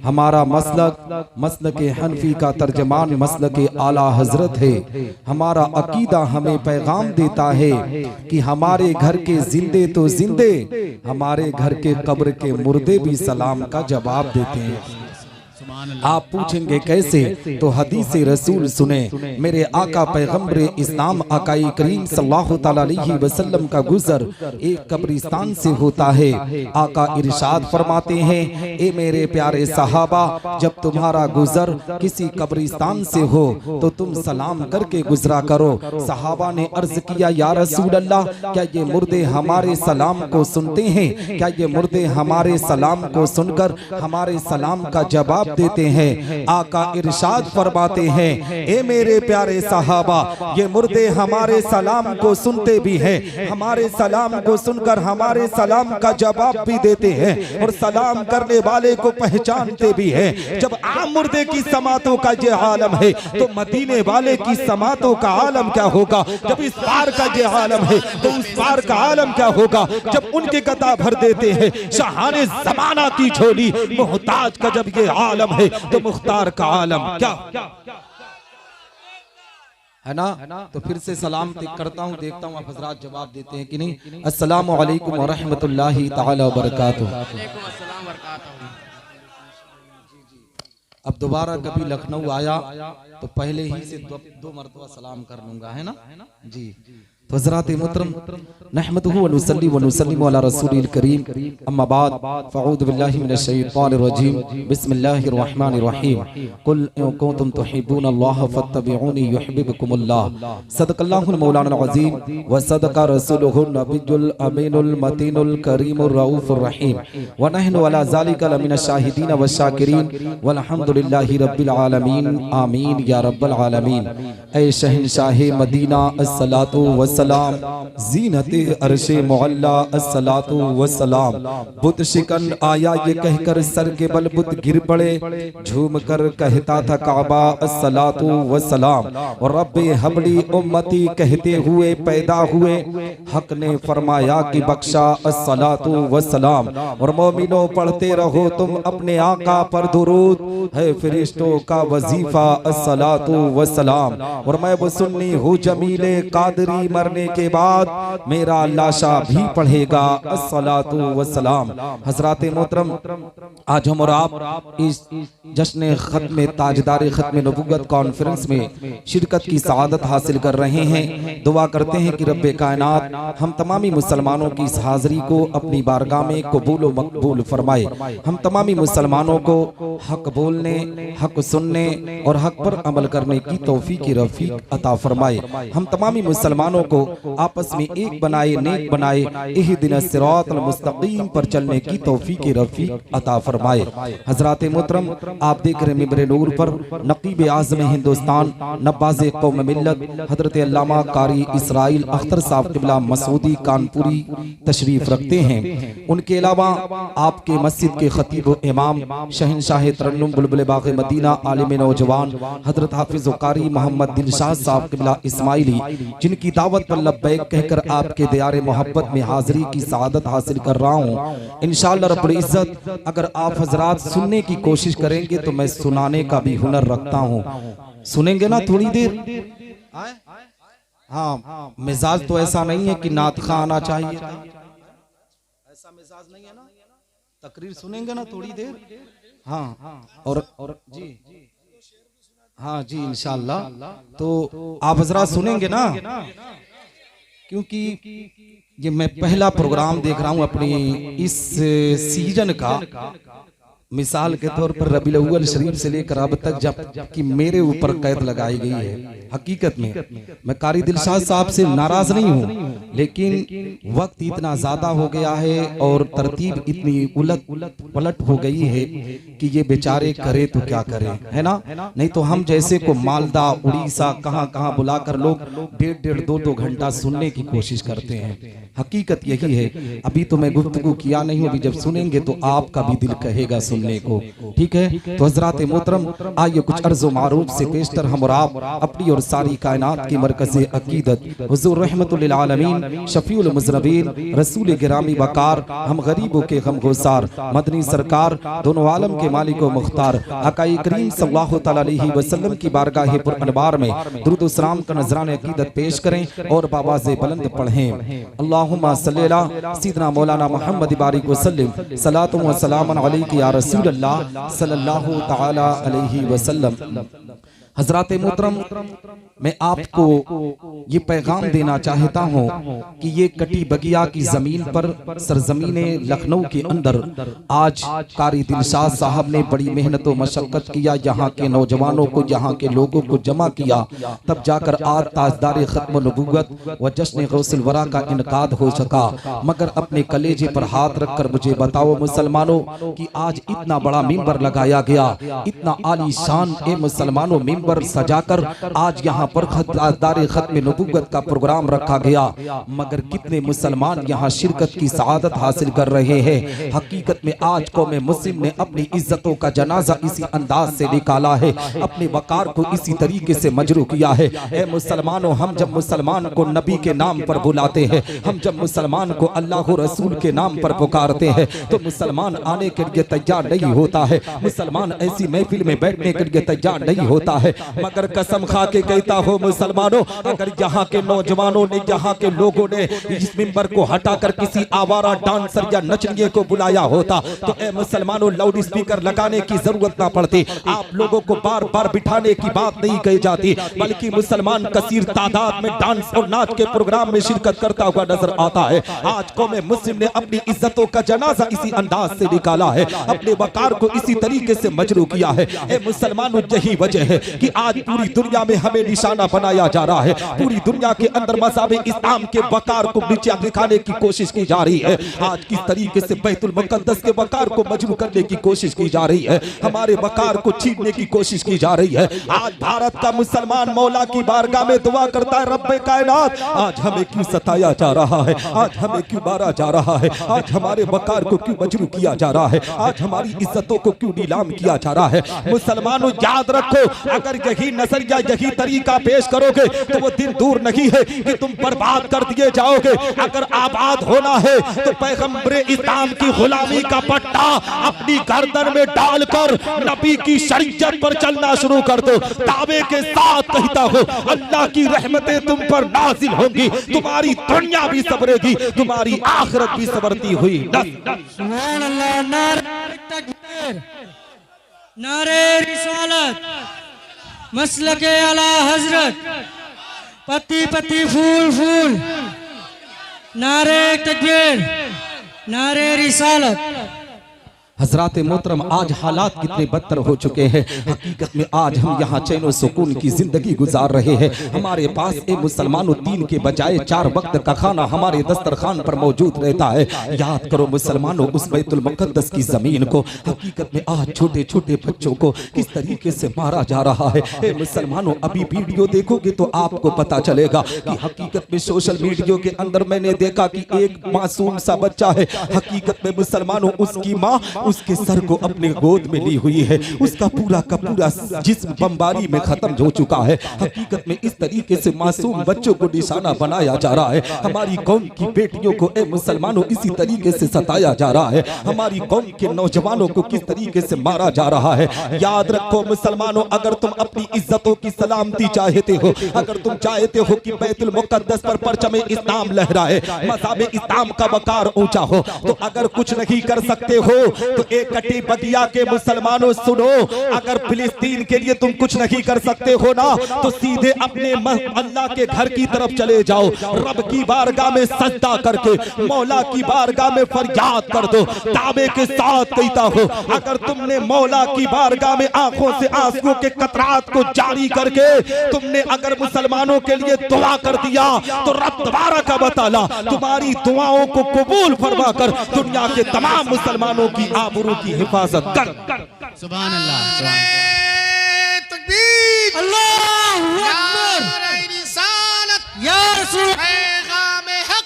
हमारा मसलक मसलक हनफी का तर्जमान मसलक आला हजरत है। हमारा अकीदा हमें पैगाम देता है कि हमारे घर के जिंदे तो जिंदे, हमारे घर के कब्र के मुर्दे भी सलाम का जवाब देते हैं। आप पूछेंगे कैसे, तो हदीस रसूल सुने। मेरे आका पैगंबर इस्लाम आकाई करीम सल्लल्लाहु ताला अलैहि वसल्लम का गुजर एक कब्रिस्तान से होता है। आका इरशाद फरमाते हैं, ए मेरे प्यारे सहाबा, जब तुम्हारा गुजर किसी कब्रिस्तान से हो तो तुम सलाम करके गुजरा करो। सहाबा ने अर्ज किया, या रसूल अल्लाह, क्या ये मुर्दे हमारे सलाम को सुनते हैं? क्या ये मुर्दे हमारे सलाम को सुनकर हमारे सलाम का जवाब देते हैं? आका इरशाद फरमाते हैं, ए मेरे प्यारे सहाबा, ये मुर्दे हमारे सलाम को सुनते भी हैं, हमारे सलाम को सुनकर हमारे सलाम का जवाब भी देते हैं और सलाम करने वाले को पहचानते भी हैं। जब आम मुर्दे की समातों का ये आलम है तो मदीने वाले की समातों का आलम क्या होगा? जब इस पार का ये आलम है तो उस पार का आलम क्या होगा? जब उनके गदा भर देते हैं शाहाने जमाना की झोली, मोहताज का जब ये आलम है तो मुख्तार का आलम क्या है ना? तो फिर से सलाम करता हूँ, देखता हूँ आप हजरात जवाब देते हैं कि नहीं। अस्सलामु अलैकुम व रहमतुल्लाहि ताला व बरकातुहू। अब दोबारा कभी लखनऊ आया तो पहले ही से दो मरतबा सलाम कर लूंगा, है ना जी। तो हज़रात मोहतरम, नहमदुहु व नुसल्ली व नुसल्लिमु अला रसूलिल करीम, अम्मा बाद, फ़अऊज़ु बिल्लाहि मिनश शैतानिर रजीम, बिस्मिल्लाहिर रहमानिर रहीम। कुल इन कुंतुम तुहिब्बूनल्लाह फत्तबिऊनी युहिब्बुकुमुल्लाह। सदक़ल्लाहुल मौलाना अज़ीम व सदक़ा रसूलुहुन नबियुल अमीनुल मतीनुल करीमुर रऊफ़ुर रहीम व नहनु अला ज़ालिका लमिनश शाहिदीन व शाकिरीन वल्हम्दुलिल्लाहि रब्बिल आलमीन। आमीन या रब्बल आलमीन। ऐ शहंशाहे मदीना अस्सलातु व सलाम, जीनते अर्शे मुअल्ला अस्सलातु वस्सलाम। बुत शिकन आया ये कहकर सर के बल बुत गिर पड़े, झूम कर कहता था काबा अस्सलातु वस्सलाम। और रब्बे हबली उम्मती कहते हुए पैदा हुए, हक ने फरमाया कि बख्शा अस्सलातु वस्सलाम। और मोमिनो पढ़ते रहो तुम अपने आका पर दुरूद, है फरिश्तों का वजीफा अस्सलातु वस्सलाम। और मैं वो सुन्नी हूँ जमीले कादरी, मरने के बाद मेरा लाशा भी पढ़ेगा अस्सलातु वस्सलाम। हज़रात मोहतरम, आज हम और आप इस जश्न खत्म ताजदार खत्म नबुव्वत कॉन्फ्रेंस में शिरकत की सआदत हासिल कर रहे हैं। दुआ करते हैं कि रब्बे कायनात हम तमामी मुसलमानों की इस हाज़री को अपनी बारगाह में कबूल व मकबूल फरमाए। हम तमामी मुसलमानों को हक बोलने, हक सुनने और हक पर अमल करने की तौफीक रफीक अता फरमाए। हम तमामी मुसलमानों को आपस में एक बनाए, नेक बनाए, इहदिना सिरातल मुस्तकीम पर चलने की तौफीक रफीक अता फरमाए। हज़रात मोहतरम, आप देख रहे मिंबर नूर पर नकीब आज़म हिंदुस्तान, नवाज़े कौम मिल्लत हज़रत अल्लामा कारी इसराइल अख्तर साहब क़िबला मसूदी कानपुरी तशरीफ रखते हैं। उनके अलावा आपके मस्जिद के खतीब इमाम शहंशाह तरन्नुम बुलबुल बाग़ मदीना आलिम नौजवान हज़रत हाफिज़ कारी मोहम्मद दिलशाद साहब क़िबला इस्माइली, जिनकी दावत पर लब्बैक कहकर आपके दियारे मोहब्बत में हाजिरी की सआदत हासिल कर रहा हूँ। इंशाअल्लाह रब्बुल इज़्ज़त अगर आप हजरात सुनने की कोशिश करेंगे तो मैं सुनाने का भी हुनर रखता हूँ। सुनेंगे ना थोड़ी देर? हाँ, मिजाज तो ऐसा नहीं है कि नात खां आना चाहिए, ऐसा मिजाज नहीं है ना। तकरीर सुनेंगे ना थोड़ी देर? हाँ, और जी हाँ जी इंशाअल्लाह। तो आप हजरात सुनेंगे ना, क्योंकि ये मैं पहला प्रोग्राम देख रहा हूं अपनी इस सीजन का। मिसाल के तौर पर रबीउल अव्वल शरीफ से लेकर अब तक जब कि मेरे ऊपर कैद लगाई गई है। हकीकत में मैं कारी दिलशाद साहब से नाराज नहीं हूँ, लेकिन वक्त इतना ज्यादा हो गया है और तरतीब इतनी उलट पलट हो गई है कि ये बेचारे करे तो क्या करें, है ना। नहीं तो हम जैसे को मालदा, उड़ीसा, कहाँ कहाँ बुलाकर लोग 1.5 2 घंटा सुनने की कोशिश करते हैं। हकीकत यही है। अभी तो मैं गुफ्तगू किया नहीं हूँ, अभी जब सुनेंगे तो आपका भी दिल कहेगा सुन सुनने को। ठीक है, तो हजरात मोहतरम आइए कुछ अर्ज़ो मारूफ से पेशतर हम और आप अपनी और सारी कायनात की मरकज़ अकीदत हुज़ूर रहमतुल लिल आलमीन शफीउल मुज़नबीन रसूल गिरामी वकार हम गरीबों के गमगुसार मदनी सरकार दोनों आलम के मालिक व मुख्तार आकाई करीम सल्लल्लाहु तआला अलैहि वसल्लम की बारगाह पुर अनवार में दुरूद व सलाम का नजरान अकीदत पेश करें और बाबाज़े बुलंद पढ़ें। अल्लाहुम्मा सल्ली अला सय्यिदना मौलाना मुहम्मद बारिक वसल्लम सलातु व सलामन अलैका या रसूल अल्लाह सल्लल्लाहु तआला अलैहि वसल्लम। हजरात मोहतरम, मैं आपको ये पैगाम देना चाहता हूँ कि ये कटी बगिया की जमीन पर सरजमीने लखनऊ के अंदर आज कारी दिलशाद साहब ने बड़ी मेहनत व मशक्कत किया, यहाँ के नौजवानों को, यहाँ के लोगों को जमा किया, तब जाकर आज ताजदार खत्म नबूवत व जश्न गौसुल वरा का इनकाद हो सका। मगर अपने कलेजे पर हाथ रखकर मुझे बताओ मुसलमानों कि आज इतना बड़ा मिंबर लगाया गया, इतना आलीशान ए मुसलमानों मिंबर सजाकर आज यहाँ पर ताजदार खत्म नबूवत का प्रोग्राम रखा गया, मगर कितने मुसलमान यहाँ शिरकत की सआदत हासिल कर रहे हैं। हकीकत में आज कौम मुस्लिम ने अपनी इज्जतों का जनाजा इसी अंदाज से निकाला है, अपने वकार को इसी तरीके से मजरू किया है। ए मुसलमानों, हम जब मुसलमान को नबी के नाम पर बुलाते हैं, हम जब मुसलमान को अल्लाह रसूल के नाम पर पुकारते हैं, तो मुसलमान आने के लिए तैयार नहीं होता है, मुसलमान ऐसी महफिल में बैठने के लिए तैयार नहीं होता है। मगर कसम खा के कहता हो मुसलमानों, अगर यहाँ के नौजवानों ने, यहाँ के लोगों ने इस मिंबर को हटाकर किसी आवारा डांसर या नचनिए को बुलाया होता तो ए मुसलमानों लाउड स्पीकर लगाने की जरूरत ना पड़ती, आप लोगों को बार बार बिठाने की बात नहीं कही जाती, बल्कि मुसलमान कसीर तादाद में डांस और नाच के प्रोग्राम में शिरकत करता हुआ नजर आता है। आज कौम मुस्लिम ने अपनी इज्जतों का जनाजा इसी अंदाज से निकाला है, अपने वकार को इसी तरीके से मजरू किया है। ए मुसलमानों, यही वजह है कि आज पूरी दुनिया में हमें निशाना बनाया जा रहा है, पूरी दुनिया के अंदर मज़हब इस्लाम के वकार को नीचे दिखाने की कोशिश की जा रही है। आज किस तरीके से बैतुल मुक़द्दस के वकार को मजरू करने की कोशिश की जा रही है, हमारे वकार को छीनने की कोशिश की जा रही है। आज भारत का मुसलमान मौला की बारगाह में दुआ करता है, रब्बे कायनात आज हमें क्यों सताया जा रहा है, आज हमें क्यों मारा जा रहा है, आज हमारे वकार को क्यों मजरू किया जा रहा है, आज हमारी इज्जतों को क्यों नीलाम किया जा रहा है। मुसलमानों याद रखो, अगर यही नजरिया, यही तरीका पेश करोगे तो वो दिन दूर नहीं है कि तुम बर्बाद कर दिए जाओगे। अगर आबाद होना है तो पैगंबरे इस्लाम की गुलामी का पट्टा अपनी गर्दन में डालकर नबी की शरीयत पर चलना शुरू कर दो। दावे के साथ कहता हो, अल्लाह की रहमतें तुम पर नाजिल होंगी, तुम्हारी दुनिया भी सबरेगी, तुम्हारी आखिरत भी सबरती हुई। सुभान अल्लाह, नारे तकबीर, नारे रिसालत, मसलके आला हजरत, पत्ती पत्ती फूल फूल, नारे तकबीर, नारे रिसालत। हजरात मोहतरम, आज हालात कितने बदतर हो चुके हैं। हकीकत में आज हम यहाँ चैन और सुकून की जिंदगी गुजार रहे हैं। हमारे पास ए मुसलमानों 3 के बजाय 4 वक्त का खाना हमारे दस्तरखान पर मौजूद रहता है। याद करो मुसलमानों, उस बैतुल मुक़द्दस की जमीन को हकीकत में आज छोटे छोटे बच्चों को किस तरीके से मारा जा रहा है। ए मुसलमानों, अभी वीडियो देखोगे तो आपको पता चलेगा कि हकीकत में सोशल मीडिया के अंदर मैंने देखा कि एक मासूम सा बच्चा है, हकीकत में मुसलमानों उसकी माँ उसके सर को अपने गोद में ली हुई है, उसका पूरा का पूरा जिस्म बमबारी में खत्म हो चुका है। हकीकत में इस तरीके से मासूम बच्चों को निशाना बनाया जा रहा है। हमारी कौम की बेटियों को ए मुसलमानों इसी तरीके से सताया जा रहा है। हमारी कौम के नौजवानों को किस तरीके से मारा जा रहा है। याद रखो मुसलमानों, अगर तुम अपनी इज्जतों की सलामती चाहते हो, अगर तुम चाहते हो कि बैतुल मुक़द्दस पर परचम इस्लाम लहराए, मज़हब इस्लाम का वकार ऊंचा हो, तो अगर कुछ नहीं कर सकते हो तो एक कटी बगिया के मुसलमानों सुनो, अगर फिलिस्तीन के लिए तुम कुछ नहीं कर सकते हो ना, तो सीधे अपने अल्लाह के घर की तरफ चले जाओ, रब की बारगाह में सजदा करके मौला की बारगाह में फरियाद कर दो। दावे के साथ कहता हो, अगर तुमने मौला की बारगाह में आंखों से आंसुओं के कतरात को जारी करके तुमने अगर मुसलमानों के लिए दुआ कर दिया तो रब तबारक व तआला तुम्हारी दुआओं को कबूल फरमा कर दुनिया के तमाम मुसलमानों की आबरू की हिफाजत कर। सुभान अल्लाह, तकबीर, अल्लाहु अकबर, या रसूल, पैगाम हक,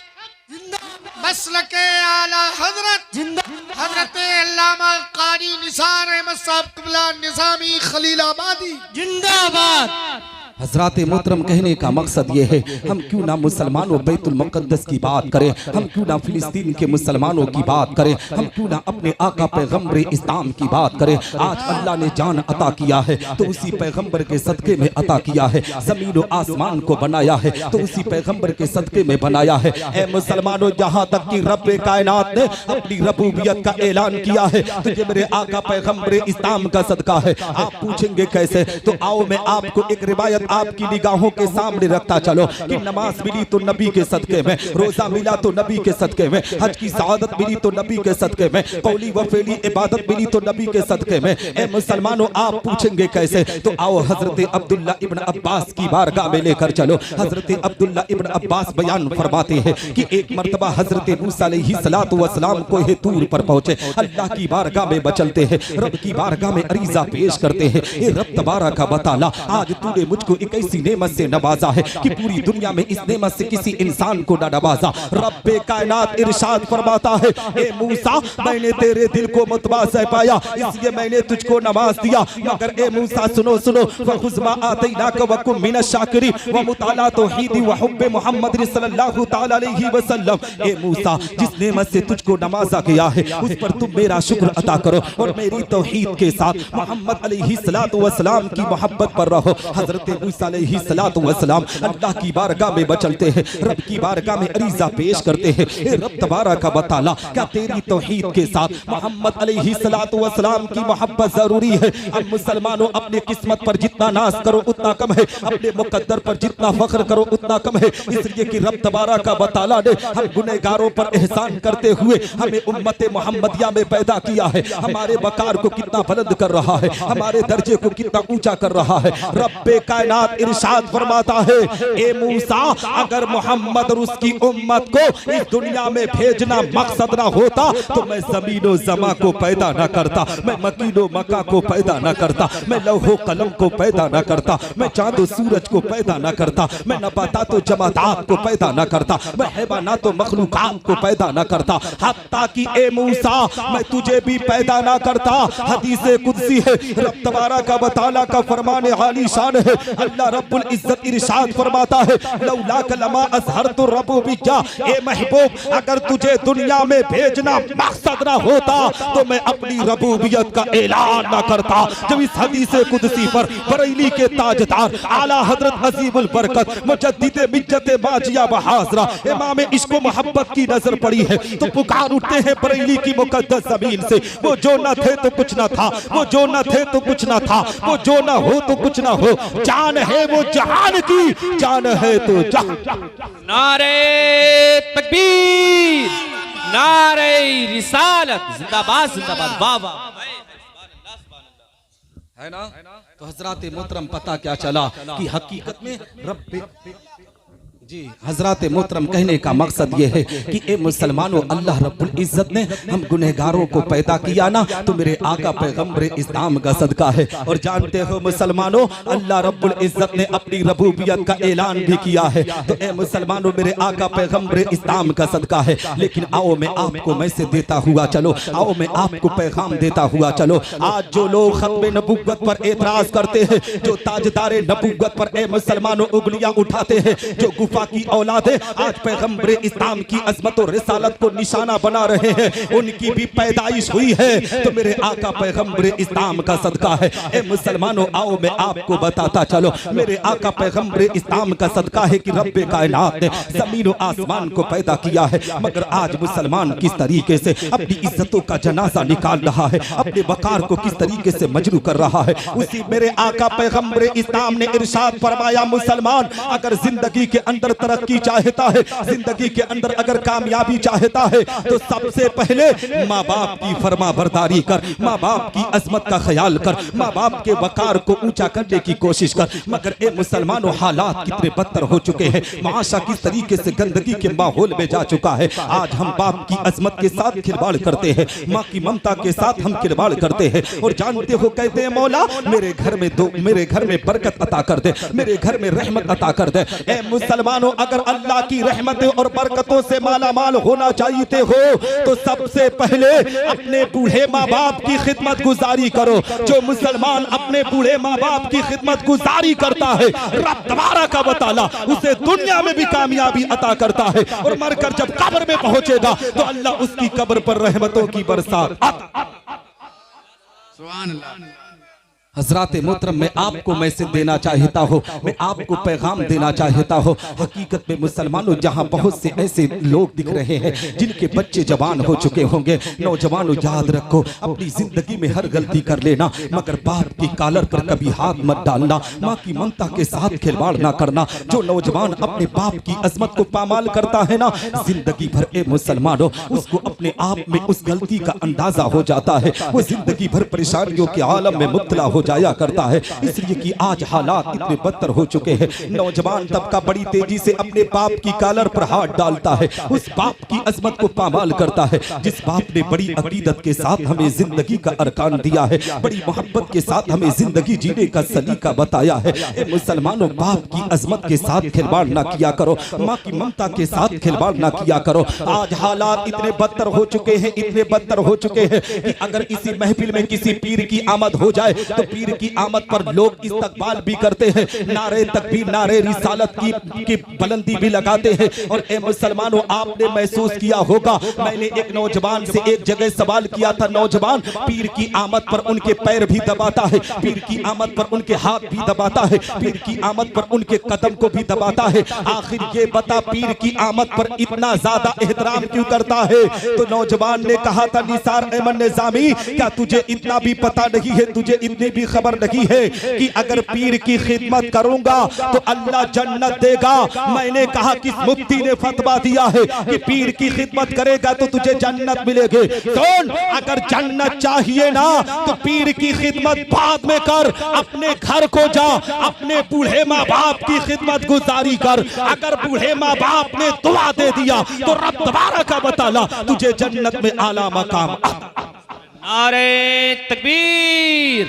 जिंदाबाद, मसलके आला हजरत जिंदा हजरत अल्लामा कारी निसार अहमद साहब क़िबला निज़ामी खलीलाबादी जिंदाबाद। हजरात मोहतरम, कहने का मकसद ये है, हम क्यों ना मुसलमानों बैतुल मुक़द्दस की बात करें, हम क्यों ना फिलिस्तीन के मुसलमानों की बात करें, हम क्यों ना अपने आका पैगम्बर इस्लाम की बात करें। आज अल्लाह ने जान अता किया है तो उसी पैगम्बर के सदक़े में अता किया है। ज़मीन व आसमान को बनाया है तो उसी पैगम्बर के सदक़े में बनाया है। ए मुसलमानों, जहाँ तक कि रब कायनात ने अपनी रबूबियत का ऐलान किया है तो ये मेरे आका पैगम्बर इस्लाम का सदका है। आप पूछेंगे कैसे, तो आओ मैं आपको एक रिवायत आपकी निगाहों के सामने रखता चलो कि नमाज मिली तो नबी के सदके में, रोजा मिला तो नबी के सदके में, हज की सआदत मिली तो नबी के सदके में, कौली व फेली इबादत मिली तो नबी के सदके में। ए मुसलमानों, आप पूछेंगे कैसे, तो आओ हजरत अब्दुल्ला इब्न अब्बास की बारगाह में लेकर चलो। हजरत अब्दुल्ला इब्न अब्बास बयान फरमाते हैं कि एक मर्तबा हजरत मूसा अलैहिस्सलातु वस्सलाम को तूर पर पहुंचे, अल्लाह की बारगाह में बचलते हैं, रब की बारगाह में अरीजा पेश करते हैं। ए रब तबारक व तआला, आज तूने मुझको एक ऐसी नेमत से नवाजा है कि पूरी दुनिया में इस नेमत से किसी इंसान को न नवाजा। रब्बे कायनात इरशाद फरमाता है, ए मूसा, मैंने तेरे दिल को मुतवाज़ा पाया इसलिए मैंने तुझको नवाज दिया, मगर ए मूसा सुनो सुनो, फखुज़ मा आतैनाका व कुन मिनश शाकिरीन व मुताला तौहीदी व हुब्बे मोहम्मद सल्लल्लाहु तआला अलैहि वसल्लम। ए मूसा, जिस नेमत से तुझको नवाजा गया है उस पर तुम मेरा शुक्र अदा करो और मेरी तौहीद के साथ मोहम्मद अलैहिस्सलातु वस्सलाम की मोहब्बत पर रहो। हजरत मूसा अलैहिस्सलातु वस्सलाम अल्लाह की बारगाह में बचलते हैं, रब की बारगाह में अरीजा पेश करते हैं। ए रब तबारक व तआला, क्या तेरी तौहीद के साथ मोहम्मद अलैहिस्सलातु वस्सलाम की मोहब्बत जरूरी है? अब मुसलमानों, अपने किस्मत पर जितना नाज करो उतना कम है, अपने मुकद्दर पर जितना फख्र करो उतना कम है, इसलिए कि रब तबारक व तआला ने हम गुनहगारों पर एहसान करते हुए हमें उम्मत मोहम्मदिया में पैदा किया है। हमारे वकार को कितना बुलंद कर रहा है, हमारे दर्जे को कितना ऊंचा कर रहा है। रब्बे कायनात इरशाद फरमाता है, ए मूसा, अगर मोहम्मद और उसकी उम्मत को इस दुनिया में भेजना मकसद ना होता तो मैं ज़मीनो ज़मा को पैदा ना करता, मैं मकीनो मका को पैदा ना करता, मैं लौहो कलम को पैदा ना करता, मैं चांदो सूरज को पैदा ना करता, मैं नबातात जमादात को पैदा ना करता, मैं हैवानात मखलूकात को पैदा ना करता, हत्ता कि ए मूसा, मैं तुझे भी पैदा ना करता। हदीस कुदसी है, रब तबारक व तआला का फरमान आली शान है। अल्लाह रब्बुल इज्जत इरशाद फरमाता है, लौला कलमा अज़हरतु रबूबिय्या, ए महबूब, अगर तुझे दुनिया में भेजना मकसद ना होता तो मैं अपनी रबूबियत का ऐलान ना करता। जब इस हदीस कुदसी पर बरेली के ताजदार आला हजरत अजीमुल बरकत मुजद्दिद मिज्जत बाजिया बहाजरा इमाम इश्क व मोहब्बत की नजर पड़ी है तो पुकार उठते हैं बरेली की मुकद्दस जमीन से, वो जो न थे तो कुछ न था, वो जो न थे तो कुछ न था, वो जो न हो तो कुछ न हो, जान है वो जहान की, जान है तो जहान। नारे तकबीर, नारे रिसालत, जिंदाबाद जिंदाबाद, वाह वाह, है ना। तो हजरात मोहतरम, पता क्या चला कि हकीकत में रब जी हजरात मोहतरम, कहने का मकसद ये है कि ए मुसलमानों, अल्लाह रब्बुल इज्जत ने हम गुनहगारों को पैदा किया ना तो मेरे आका पैगम्बर इस्लाम का सदका है। और जानते हो मुसलमानों, अल्लाह रब्बुल इज्जत ने अपनी रबूबियत का ऐलान भी किया है। तो ए मुसलमानों, मेरे आका पैगम्बर इस्लाम का सदका है। लेकिन आओ मैं आपको मैसेज देता हुआ चलो, आओ मैं आपको पैगाम देता हुआ चलो। आज जो लोग खत्मे नबुव्वत पर एतराज करते हैं, जो ताजदारे नबुव्वत पर ए मुसलमानों उंगलियां उठाते हैं, जो गुफा की औलाद है, आज पैगम्बर इस्लाम की अज़मत और रिसालत को निशाना बना रहे हैं, उनकी भी पैदाइश हुई है तो मेरे आका पैगम्बर इस्लाम का सदका है। ए मुसलमानों, आओ मैं आपको बताता चलो, मेरे आका पैगम्बर इस्लाम का सदका है कि रब्बे कायनात ने ज़मीन और आसमान को पैदा किया है। मगर आज मुसलमान किस तरीके से अपनी इज्जतों का जनाजा निकाल रहा है, अपने वकार को किस तरीके से मजरू कर रहा है, उसी मेरे आका पैगम्बर इस्लाम ने इरशाद फरमाया, मुसलमान अगर जिंदगी के अंदर तरक्की चाहता है, जिंदगी के अंदर अगर कामयाबी चाहता है तो सबसे पहले माँ बाप की फरमा बरदारी कर, माँ बाप की अजमत का ख्याल कर, माँ बाप के वकार को ऊंचा करने की कोशिश कर। मगर ए मुसलमानों, हालात कितने बदतर हो चुके हैं, माशा किस तरीके से गंदगी के माहौल में जा चुका है। आज हम बाप की अजमत के साथ खिलवाड़ करते हैं, माँ की ममता के साथ हम खिलवाड़ करते हैं। और जानते हो, कहते हैं मौला मेरे घर में बरकत अता कर दे, मेरे घर में रहमत अता कर दे। ए मुसलमान मुसलमानों, अगर अल्लाह की रहमतों और बरकतों से मालामाल होना चाहते हो तो सबसे पहले अपने बूढ़े माँ बाप की खिदमत गुजारी करो। जो मुसलमान अपने बूढ़े माँ बाप की खिदमत गुजारी करता है, रब तबारक व तआला उसे दुनिया में भी कामयाबी अता करता है, और मरकर जब कब्र में पहुंचेगा तो अल्लाह उसकी कब्र पर रहमतों की बरसात। सुभान अल्लाह। हजरात मोहतरम, मैं आपको मैसेज देना चाहता हूँ, मैं आपको पैगाम देना चाहता हूँ। हकीकत में मुसलमानों, जहाँ बहुत से ऐसे लोग दिख रहे हैं जिनके बच्चे जवान हो चुके होंगे, नौजवानों याद रखो, अपनी जिंदगी में हर गलती कर लेना, मगर बाप की कॉलर पर कभी हाथ मत डालना, माँ की ममता के साथ खिलवाड़ ना करना। जो नौजवान अपने बाप की अजमत को पामाल करता है ना, जिंदगी भर ए मुसलमानों उसको अपने आप में उस गलती का अंदाजा हो जाता है, वो जिंदगी भर परेशानियों के आलम में मुब्तला हो जाया करता है। इसलिए कि आज हालात इतने बदतर हो चुके हैं, नौजवान तबका बड़ी तेजी से अपने बाप की कॉलर पर हाथ डालता है, उस बाप की अजमत को पामाल करता है जिस बाप ने बड़ी अकीदत के साथ हमें जिंदगी का अरकान दिया है, बड़ी मोहब्बत के साथ हमें जिंदगी जीने का सलीका बताया है। ए मुसलमानों, बाप की अजमत के साथ खिलवाड़ ना किया करो, माँ की ममता के साथ खिलवाड़ ना किया करो। आज हालात इतने बदतर हो चुके हैं, इतने बदतर हो चुके हैं कि अगर इसी महफिल में किसी पीर की आमद हो जाए तो पीर की आमद पर लोग इस्तकबाल भी करते हैं, नारे तकबीर, नारे रिसालत की बुलंदी भी लगाते हैं। और ए मुसलमानों, आपने महसूस किया होगा, मैंने एक नौजवान से एक जगह सवाल किया था, नौजवान पीर की आमद पर उनके पैर भी दबाता है, पीर की आमद पर उनके हाथ भी दबाता है, पीर की आमद पर उनके कदम को भी दबाता है, आखिर ये बता पीर की आमद पर इतना ज्यादा एहतराम क्यों करता है? तो नौजवान ने कहा था, निसार अहमद निजामी, क्या तुझे इतना भी पता नहीं है, तुझे इतनी भी खबर नहीं है कि अगर पीर की खिदमत करूंगा तो अल्लाह जन्नत देगा? मैंने कहा किस मुफ्ती ने फतवा दिया है कि पीर की खिदमत करेगा तो तुझे जन्नत मिलेगी? सुन, अगर जन्नत चाहिए ना तो पीर की खिदमत बाद में कर, अपने घर को जा, अपने बूढ़े माँ बाप की खिदमत गुजारी कर। अगर बूढ़े माँ बाप ने दुआ दे दिया तो रब तबारक व तआला तुझे जन्नत में आला मकाम। नारे तकबीर,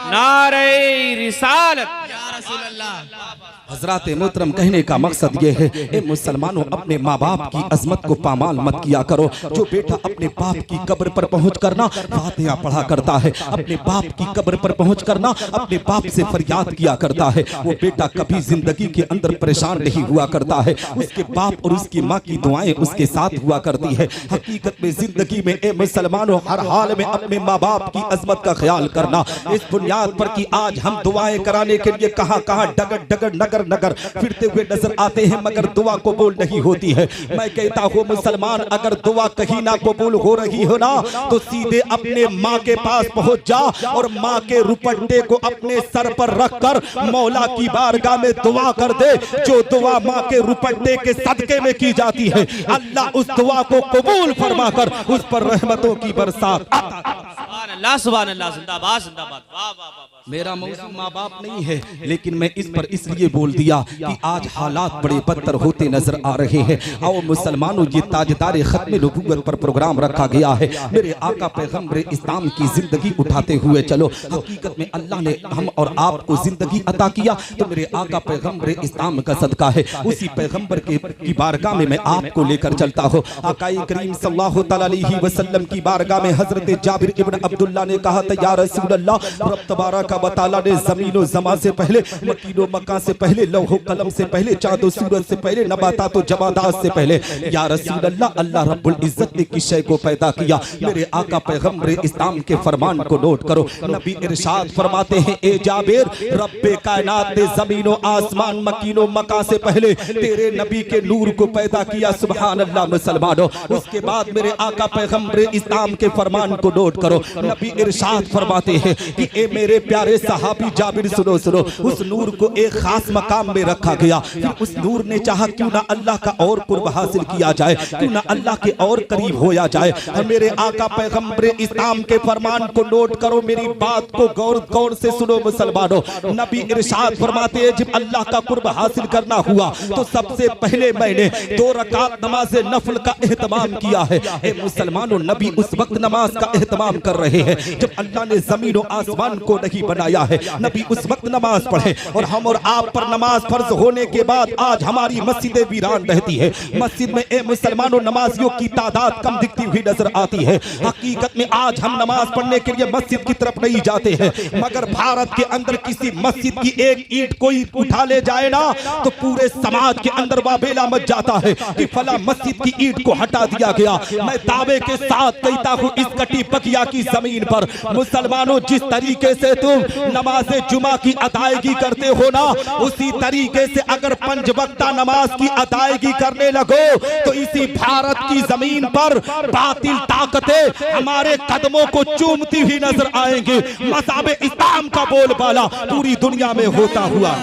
नारे रिसालत। या रसूल अल्लाह। हजरात मोहतरम, कहने का मकसद ये है, ए मुसलमानों, अपने माँ बाप की अजमत को पामाल मत किया करो। जो बेटा अपने बाप की कब्र पर पहुँच करना फातिहा पढ़ा करता है, अपने बाप की कब्र पर पहुँच करना अपने बाप से फरियाद किया करता है, वो बेटा कभी जिंदगी के अंदर परेशान नहीं हुआ करता है। उसके बाप और उसकी माँ की दुआएं उसके साथ हुआ करती है। हकीकत में जिंदगी में ए मुसलमानों, हर हाल में अपने माँ बाप की अजमत का ख्याल करना, इस बुनियाद पर कि आज हम दुआएं कराने के लिए कहां कहां डगर डगर नगर नगर फिरते हुए नजर आते हैं, मगर दुआ कबूल नहीं होती है। मैं कहता हूं मुसलमान, अगर दुआ कहीं ना कबूल हो रही हो ना तो सीधे अपने माँ के पास पहुंच जा और माँ के रुपट्टे को अपने सर पर रखकर मौला की बारगाह में दुआ कर दे। जो दुआ माँ के रुपट्टे के सदके में की जाती है, अल्लाह उस दुआ को कबूल फरमाकर उस पर रहमतों की बरसात। सुभान अल्लाह, सुभान अल्लाह, जिंदाबाद जिंदाबाद, वाह वाह वाह। मेरा मौजूद माँ बाप नहीं है, लेकिन मैं इस पर इसलिए बोल दिया कि आज हालात बड़े बदतर होते नजर आ रहे हैं। आओ मुसलमानों, ये ताजदार खत्म नबूवत पर प्रोग्राम रखा गया है, मेरे आका पैगंबर इस्लाम की जिंदगी उठाते हुए चलो। हकीकत में अल्लाह ने हम और आपको जिंदगी अता किया तो मेरे आका पैगंबर इस्लाम का सदका है, उसी पैगंबर की बारगाह में मैं आपको लेकर चलता हूँ। आका करीम सल्लल्लाहु अलैहि वसल्लम की बारगाह में हजरत जाबिर इब्न अब्दुल्लाह ने कहा था, या रसूल अल्लाह, रब तबारक व तआला ने ज़मीन व ज़मा से पहले, मकीन व मक्का से पहले, लौह कलम से पहले, चाँद व सूरज से पहले, नबातात व जमादात से पहले, या रसूल अल्लाह, अल्लाह रब्बुल इज्जत ने किस शय को पैदा किया? मेरे आका पैगंबर इस्लाम के फरमान को नोट करो। नबी इरशाद फरमाते हैं, ए जाबिर, रब्बे कायनात ने ज़मीन व आसमान, मकीन व मक्का से पहले तेरे नबी के नूर को पैदा किया। सुभान अल्लाह मुसलमानों। उसके बाद मेरे आका पैगंबर इस्लाम के फरमान को नोट करो। नबी इरशाद फरमाते हैं कि ए मेरे प्यारे सहाबी जाबिर, सुनो सुनो, उस नूर को एक खास मकाम में रखा गया। फिर उस नूर ने चाहा क्यों ना अल्लाह का और कुर्ब हासिल किया जाए, क्यों ना अल्लाह के और करीब होया जाए। और मेरे आका पैगंबर इस्लाम के फरमान को नोट करो, मेरी बात को गौर गौर से सुनो मुसलमानों। नबी इरशाद फरमाते हैं, जब अल्लाह का कुर्ब हासिल करना हुआ तो सबसे पहले मैंने 2 रकात नमाज नफल का एहतमाम किया है। ए मुसलमानों, नबी उस वक्त नमाज का एहतमाम कर रहे हैं जब अल्लाह ने जमीन और आसमान को नहीं बनाया है। नबी उस वक्त नमाज पढ़े और हम और आप पर नमाज फर्ज होने के बाद आज हमारी मस्जिदें वीरान रहती है। मस्जिद में ए मुसलमानों नमाजियों की तादाद कम दिखती हुई नजर आती है। हकीकत में आज हम नमाज पढ़ने के लिए मस्जिद की तरफ नहीं जाते हैं, मगर भारत के अंदर किसी मस्जिद की एक ईंट कोई उठा ले जाए ना तो पूरे समाज के अंदर वाबेला मच जाता है कि फला मस्जिद की ईंट को हटा दिया गया। मैं दावे के साथ कहता हूं इस कटी पकिया की जमीन पर मुसलमानों जिस तरीके से तुम नमाज जुमा की अदायगी करते हो ना, उसी तरीके से अगर पंज वक्ता नमाज की अदायगी करने लगो तो इसी भारत की जमीन पर बातिल ताकतें हमारे कदमों को चूमती हुई नजर आएंगे। मज़हब इस्लाम का बोलबाला पूरी दुनिया में होता हुआ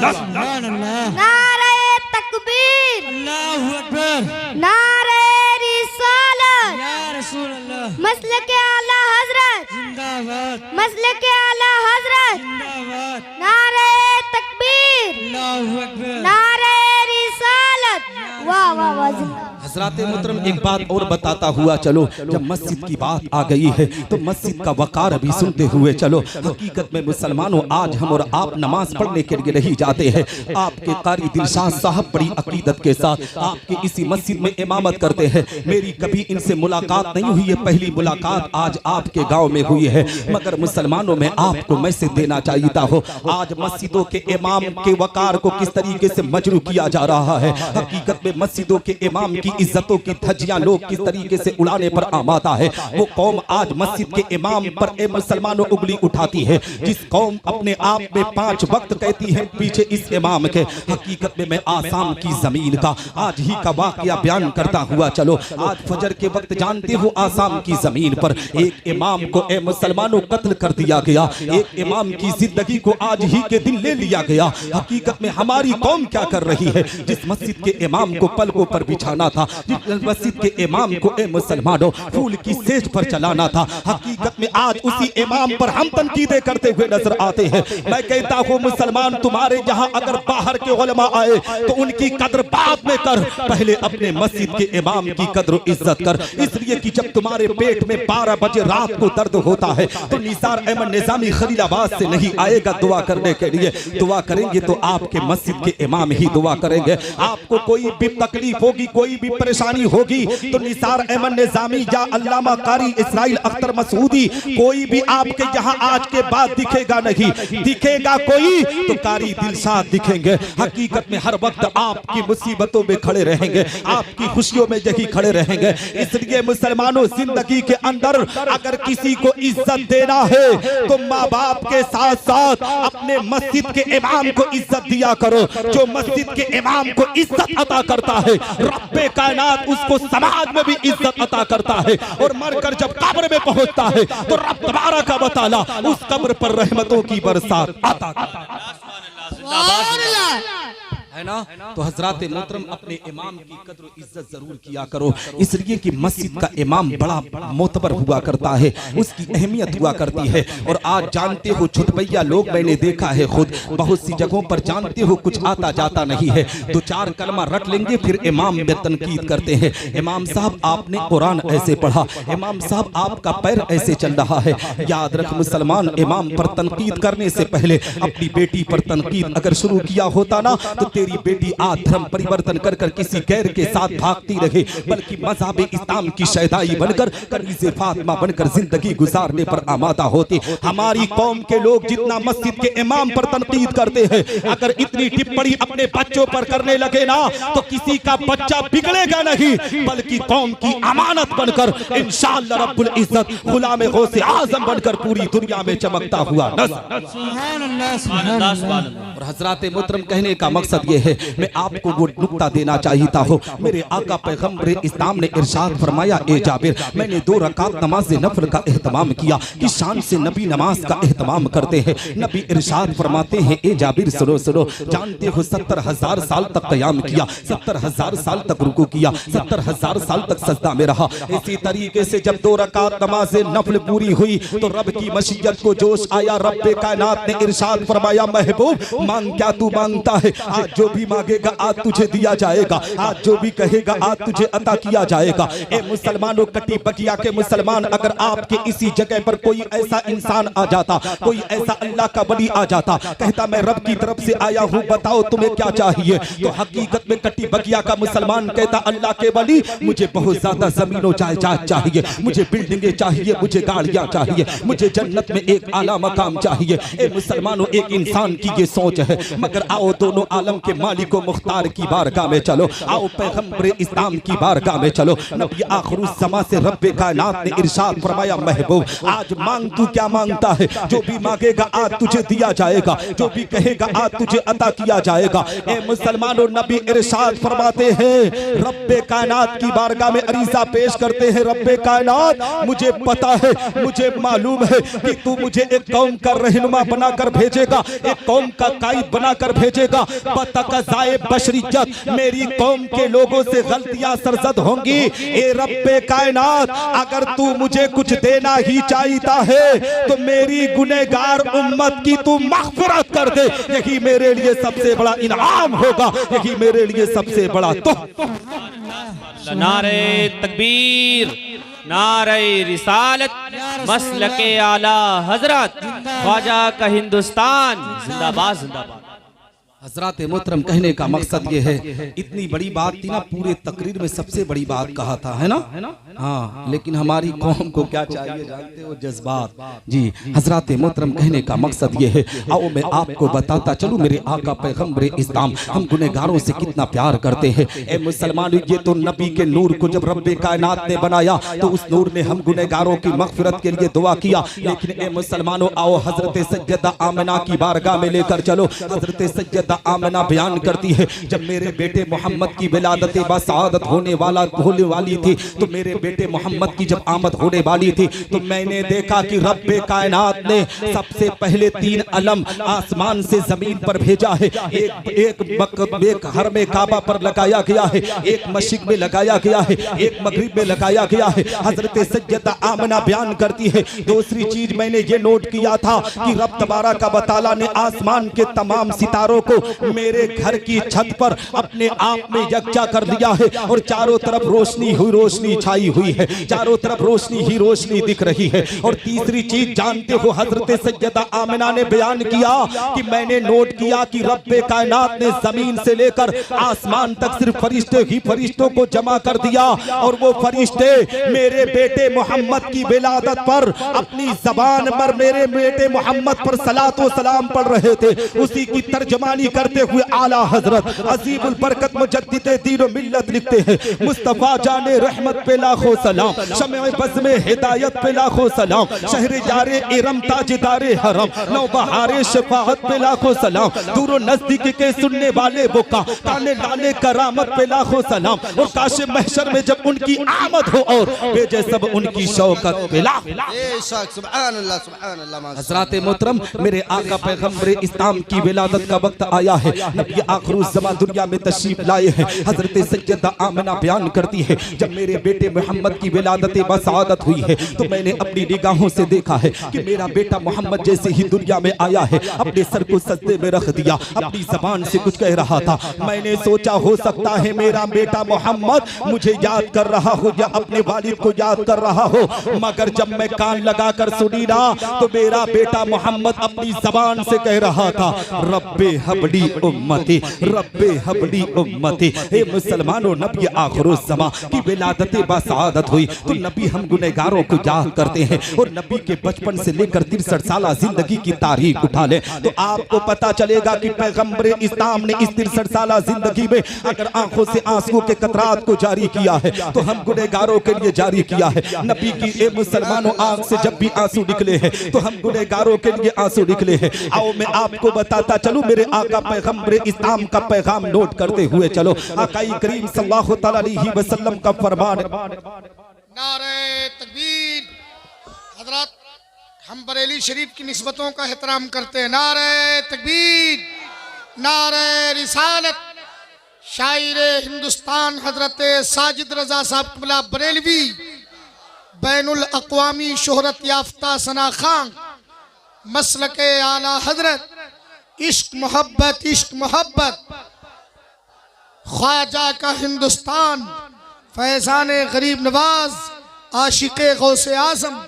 नारे तकबीर, अल्लाहु अकबर, नारे रिसालत, या रसूल अल्लाह, मसलके आला हजरत, जिंदाबाद, मसलके आला हजरत, जिंदाबाद, नारे तकबीर, अल्लाहु अकबर, नारे रिसालत। वाह वाह वाह जिंदाबाद। हजरात मोहतरम एक बात और बताता हुआ चलो, जब मस्जिद की बात आ गई है तो मस्जिद का वकार भी सुनते हुए चलो। हकीकत में मुसलमानों आज हम और आप नमाज पढ़ने के लिए नहीं जाते हैं। आपके कारी दिलशाद साहब बड़ी अकीदत के साथ आपकी इसी मस्जिद में इमामत करते हैं। मेरी कभी इनसे मुलाकात नहीं हुई है, पहली मुलाकात आज आपके गाँव में हुई है। मगर मुसलमानों में आपको मैसेज देना चाहिए हो, आज मस्जिदों के इमाम के वकार को किस तरीके से मजरू किया जा रहा है। हकीकत में मस्जिदों के इमाम की इज्जतों की धज्जियां लोग किस तरीके से उड़ाने पर आमादा है। वो कौम आज मस्जिद के इमाम पर ए मुसलमानों उंगली उठाती है। जिस कौम अपने आप में 5 वक्त कहती है पीछे इस इमाम के, हकीकत में मैं आसाम की जमीन का आज ही का वाकया बयान करता हुआ चलो। आज फजर के वक्त जानते हो आसाम की जमीन पर एक इमाम को ए मुसलमानों कत्ल कर दिया गया। एक इमाम की जिंदगी को आज ही के दिन ले लिया गया। हकीकत में हमारी कौम क्या कर रही है, जिस मस्जिद के इमाम को पलकों पर बिछाना था, जिस मस्जिद के इमाम को ए मुसलमानों फूल की सेज पर चलाना था, हकीकत में आज उसी इमाम पर हम तनकीदें करते हुए नजर आते हैं। मैं कहता हूँ मुसलमान तुम्हारे यहाँ अगर बाहर के उलमा आए तो उनकी कद्र बाद में कर, पहले अपने मस्जिद के इमाम की कद्र इज्जत कर। इसलिए कि जब तुम्हारे पेट में 12 बजे रात को दर्द होता है तो निसार अहमद निजामी खलीलाबाद से नहीं आएगा दुआ करने के लिए। दुआ करेंगे तो आपके मस्जिद के इमाम ही दुआ करेंगे। आपको कोई भी तकलीफ होगी, कोई भी परेशानी होगी तो निसार अहमद निजामी या अल्लामा कारी इस्माइल अख्तर मसूदी कोई भी आपके यहाँ आज के बाद दिखेगा नहीं। दिखेगा कोई तो कारी दिलशाद दिखेंगे। हकीकत में हर वक्त आपकी मुसीबतों में खड़े रहेंगे, आपकी खुशियों में यही खड़े रहेंगे। इसलिए मुसलमानों जिंदगी के अंदर अगर किसी को इज्जत देना है तो माँ बाप के साथ साथ अपने मस्जिद के इमाम को इज्जत दिया करो। जो मस्जिद के इमाम को इज्जत अता करता है रब्बे कायनात उसको समाज में भी इज्जत अता करता है। और मरकर जब कब्र में पहुंचता है तो रब तबारक व तआला उस कब्र पर रहमतों की बरसात अता करता है ना। तो हजरात मोहतरम अपने इमाम की कद्र इज्जत जरूर किया करो, इसलिए कि मस्जिद का इमाम बड़ा मोतबर हुआ करता है, उसकी अहमियत हुआ करती है। और आज जानते हो छुटपैया लोग मैंने देखा है खुद बहुत सी जगहों पर, जानते हो कुछ आता जाता नहीं है, 2-4 कलमा रट लेंगे फिर इमाम में तनकीद करते हैं। इमाम साहब आपने कुरान ऐसे पढ़ा, इमाम साहब आपका पैर ऐसे चल रहा है। याद रख मुसलमान, इमाम पर तनकीद करने से पहले अपनी बेटी पर तनकीद अगर शुरू किया होता ना तो तेरी बेटी आज धर्म परिवर्तन कर कर किसी गैर के साथ भागती रहे, बल्कि मज़हब इस्लाम की शहदाई बनकर कनीज़े फातिमा बनकर जिंदगी गुजारने पर आमादा होती। हमारी कौम के लोग जितना मस्जिद के इमाम पर तनकीद करते हैं, अगर इतनी टिप्पणी अपने बच्चों पर करने लगे ना तो किसी का बच्चा बिगड़ेगा नहीं, बल्कि कौम की अमानत बनकर इंशाअल्लाह रब्बुल इज्जत गुलाम गौसे आजम बनकर पूरी दुनिया में चमकता हुआ नजर। सुभान अल्लाह, सुभान अल्लाह। और हजरात मोहतरम कहने का मकसद ये है, मैं आपको वो नुक्ता देना चाहता हूँ। मेरे आका पैगम्बर इस्लाम ने इरशाद फरमाया, ए जाबिर मैंने 2 रकात नमाज नफल का एहतमाम किया कि शान से नबी नमाज का एहतमाम करते हैं। नबी इरशाद फरमाते हैं, ए जाबिर सुनो सुनो, जानते हो 70,000 साल तक क़याम किया, 70,000 साल तक रुकू किया, 70,000 साल तक सजदा में रहा। इसी तरीके से जब 2 रकात नमाज नफल पूरी हुई तो रब की मशीयत को जोश आया। रब्बे कायनात ने इरशाद फरमाया, महबूब मांग क्या तू मांगता है, आज जो भी मांगेगा आज तुझे दिया जाएगा, आज जो भी कहेगा आज तुझे अता किया जाएगा। ए मुसलमानों, कटी बगिया के मुसलमान, अगर आपके इसी जगह पर कोई ऐसा इंसान आ जाता, कोई ऐसा अल्लाह का वली आ जाता, कहता मैं रब की तरफ से आया हूँ, बताओ तुम्हें क्या चाहिए, तो हकीकत में कटी बगिया का मुसलमान कहता अल्लाह के वली मुझे बहुत ज्यादा जमीनों जायदाद चाहिए, मुझे बिल्डिंगें चाहिए, मुझे गाड़ियां चाहिए, मुझे जन्नत में एक आला मकाम चाहिए। ए मुसलमानों, एक इंसान की ये सोच है, मगर आओ दोनों आलम के मालिक व मुख्तार की बारगाह में चलो, आओ पैगंबर इस्लाम की बारगाह में चलो। नबी आखिरुज़्ज़मा से रब्बे कायनात ने इरशाद फरमाया, महबूब आज मांग तू क्या मांगता है, जो भी मांगेगा आज तुझे दिया जाएगा, जो भी कहेगा आज तुझे अता किया जाएगा। ए मुसलमानों, नबी इरशाद फरमाते हैं, रब्बे कायनात की बारगाह में अरीज़ा पेश करते हैं, रब्बे कायनात मुझे पता है, मुझे मालूम है कि तू मुझे एक कौम का रहनुमा बनाकर भेजेगा, एक कौम का कायद बनाकर भेजेगा। बतक़ज़ाए बशरियत मेरी कौम के लोगों से गलतियां सरजद होंगी। ए रब्बे कायनात, अगर तू मुझे कुछ देना ही चाहता है तो मेरी गुनहगार उम्मत की तू मग़फ़िरत कर दे, यही मेरे लिए सबसे बड़ा इनाम होगा, यही मेरे लिए सबसे बड़ा नारे तकबीर, नारे रिसालत, मसलके आला हजरत, ख्वाजा का हिंदुस्तान जिंदाबाद जिंदाबाद। हजरात मोहतरम, कहने का मकसद ये है, इतनी बड़ी बात थी ना, पूरे तकरीर में सबसे बड़ी बात कहा था, है ना? हाँ, लेकिन हमारी कौम को क्या चाहिए जानते हो? जज्बात। जी हजरात मोहतरम, कहने का मकसद ये है, आओ मैं आपको बताता चलूं मेरे आका पैगंबर इस्लाम हम गुनहगारों से कितना प्यार करते हैं। ए मुसलमान, ये तो नबी के नूर को जब रब्बे कायनात ने बनाया तो उस नूर ने हम गुनहगारों की मग़फ़िरत के लिए दुआ किया, लेकिन ए मुसलमानों आओ हजरत सैयदा आमिना की बारगाह में लेकर चलो। हजरत सैयदा आमिना बयान करती है, जब मेरे बेटे मोहम्मद की विलादत बसादत होने वाली थी, तो मेरे बेटे मोहम्मद की जब आमद होने वाली थी, तो मैंने देखा कि रब्बे कायनात ने सबसे पहले 3 अलम आसमान से जमीन पर भेजा है। एक हर में काबा पर लगाया गया है, एक मशरिक में लगाया गया है, एक मगरिब में लगाया गया है। हजरत सैयदा आमिना बयान करती है, दूसरी चीज मैंने ये नोट किया था कि रब तबारक व तआला ने आसमान के तमाम सितारों को मेरे घर की छत पर अपने आप में यकजा कर दिया है, और चारों तरफ रोशनी छाई हुई है, चारों तरफ रोशनी ही रोशनी दिख रही है। और तीसरी चीज जानते हो, हजरत सैयदा आमिना ने बयान किया कि मैंने नोट किया कि रब्बे कायनात ने जमीन से लेकर आसमान तक सिर्फ फरिश्ते ही फरिश्तों को जमा कर दिया, और वो फरिश्ते मेरे बेटे मोहम्मद की विलादत पर अपनी जबान पर मेरे बेटे मोहम्मद पर सलातो सलाम पढ़ रहे थे। उसी की तर्जमानी करते हुए आला हजरत अजीबुल बरकत मुजद्दिद दीन व मिल्लत लिखते हैं, मुस्तफा जाने रहमत पे लाखों सलाम, शमे बज़ में हिदायत पे लाखों सलाम, शहर जारे इरम ताजदारे हरम, नौबहारे शफाअत पे लाखों सलाम, दूर नजदीक के सुनने वाले बुका ताने लाने करामत पे लाखों सलाम, और काशे महशर में जब उनकी आमद हो और भेजे सब उनकी शौकत पे लाख। सुभान अल्लाह सुभान अल्लाह। हजरात मोहतरम, मेरे आका पैगंबर इस्लाम की विलादत का वक्त आया है, नबी आखिरुज़्ज़मा दुनिया में तशरीफ लाए हैं। हजरत सैयदा आमिना बयान करती है, जब मेरे बेटे मोहम्मद की विलादत बसादत हुई है तो मैंने अपनी निगाहों से देखा है कि मेरा बेटा मोहम्मद जैसे ही दुनिया में आया है, अपने सर को सजदे में रख दिया, अपनी जबान से कुछ कह रहा था। मैंने सोचा हो सकता है मेरा बेटा मोहम्मद मुझे याद कर रहा हो या अपने वालिद को याद कर रहा हो, मगर जब मैं कान लगाकर सुनी ना तो मेरा बेटा मोहम्मद अपनी जबान से कह रहा था, रब्बे हबली उम्मती, रब्बे हबली उम्मती। हे मुसलमानों, नबी आखिरुज़्ज़मा की विलादत बसादत हुई तो नबी हम गुनहगारों को याद करते हैं, और नबी के बचपन से लेकर 63 साल जिंदगी की तारीख उठा ले तो आपको पता चलेगा कि पैगंबर इस्लाम ने इस 63 साल जिंदगी में अगर आंखों से आंसू के कतरात को जारी किया है तो हम गुनहगारों के लिए जारी किया है। नबी की ए मुसलमानों आंख से जब भी आंसू निकले हैं तो हम गुनहगारों के लिए आंसू निकले हैं। आओ मैं आपको बताता चलूं, मेरे आका पैगंबर इस्लाम का पैगाम नोट करते हुए चलो। आकाई करीम सल्लल्लाहु अलैहि वसल्लम का फरमान, नारे तकबीर। हजरत हम बरेली शरीफ की निस्बतों का एहतराम करते हैं। नारे तकबीर, नारे रिसालत। शायर हिंदुस्तान हजरत साजिद रजा साहब क़िबला बरेलवी, बैनुल अक़वामी शोहरत याफ्ता सना खान, मसलके आला हजरत इश्क मोहब्बत ख्वाजा का हिंदुस्तान, फैजान गरीब नवाज, आशिक़े गौसे आज़म।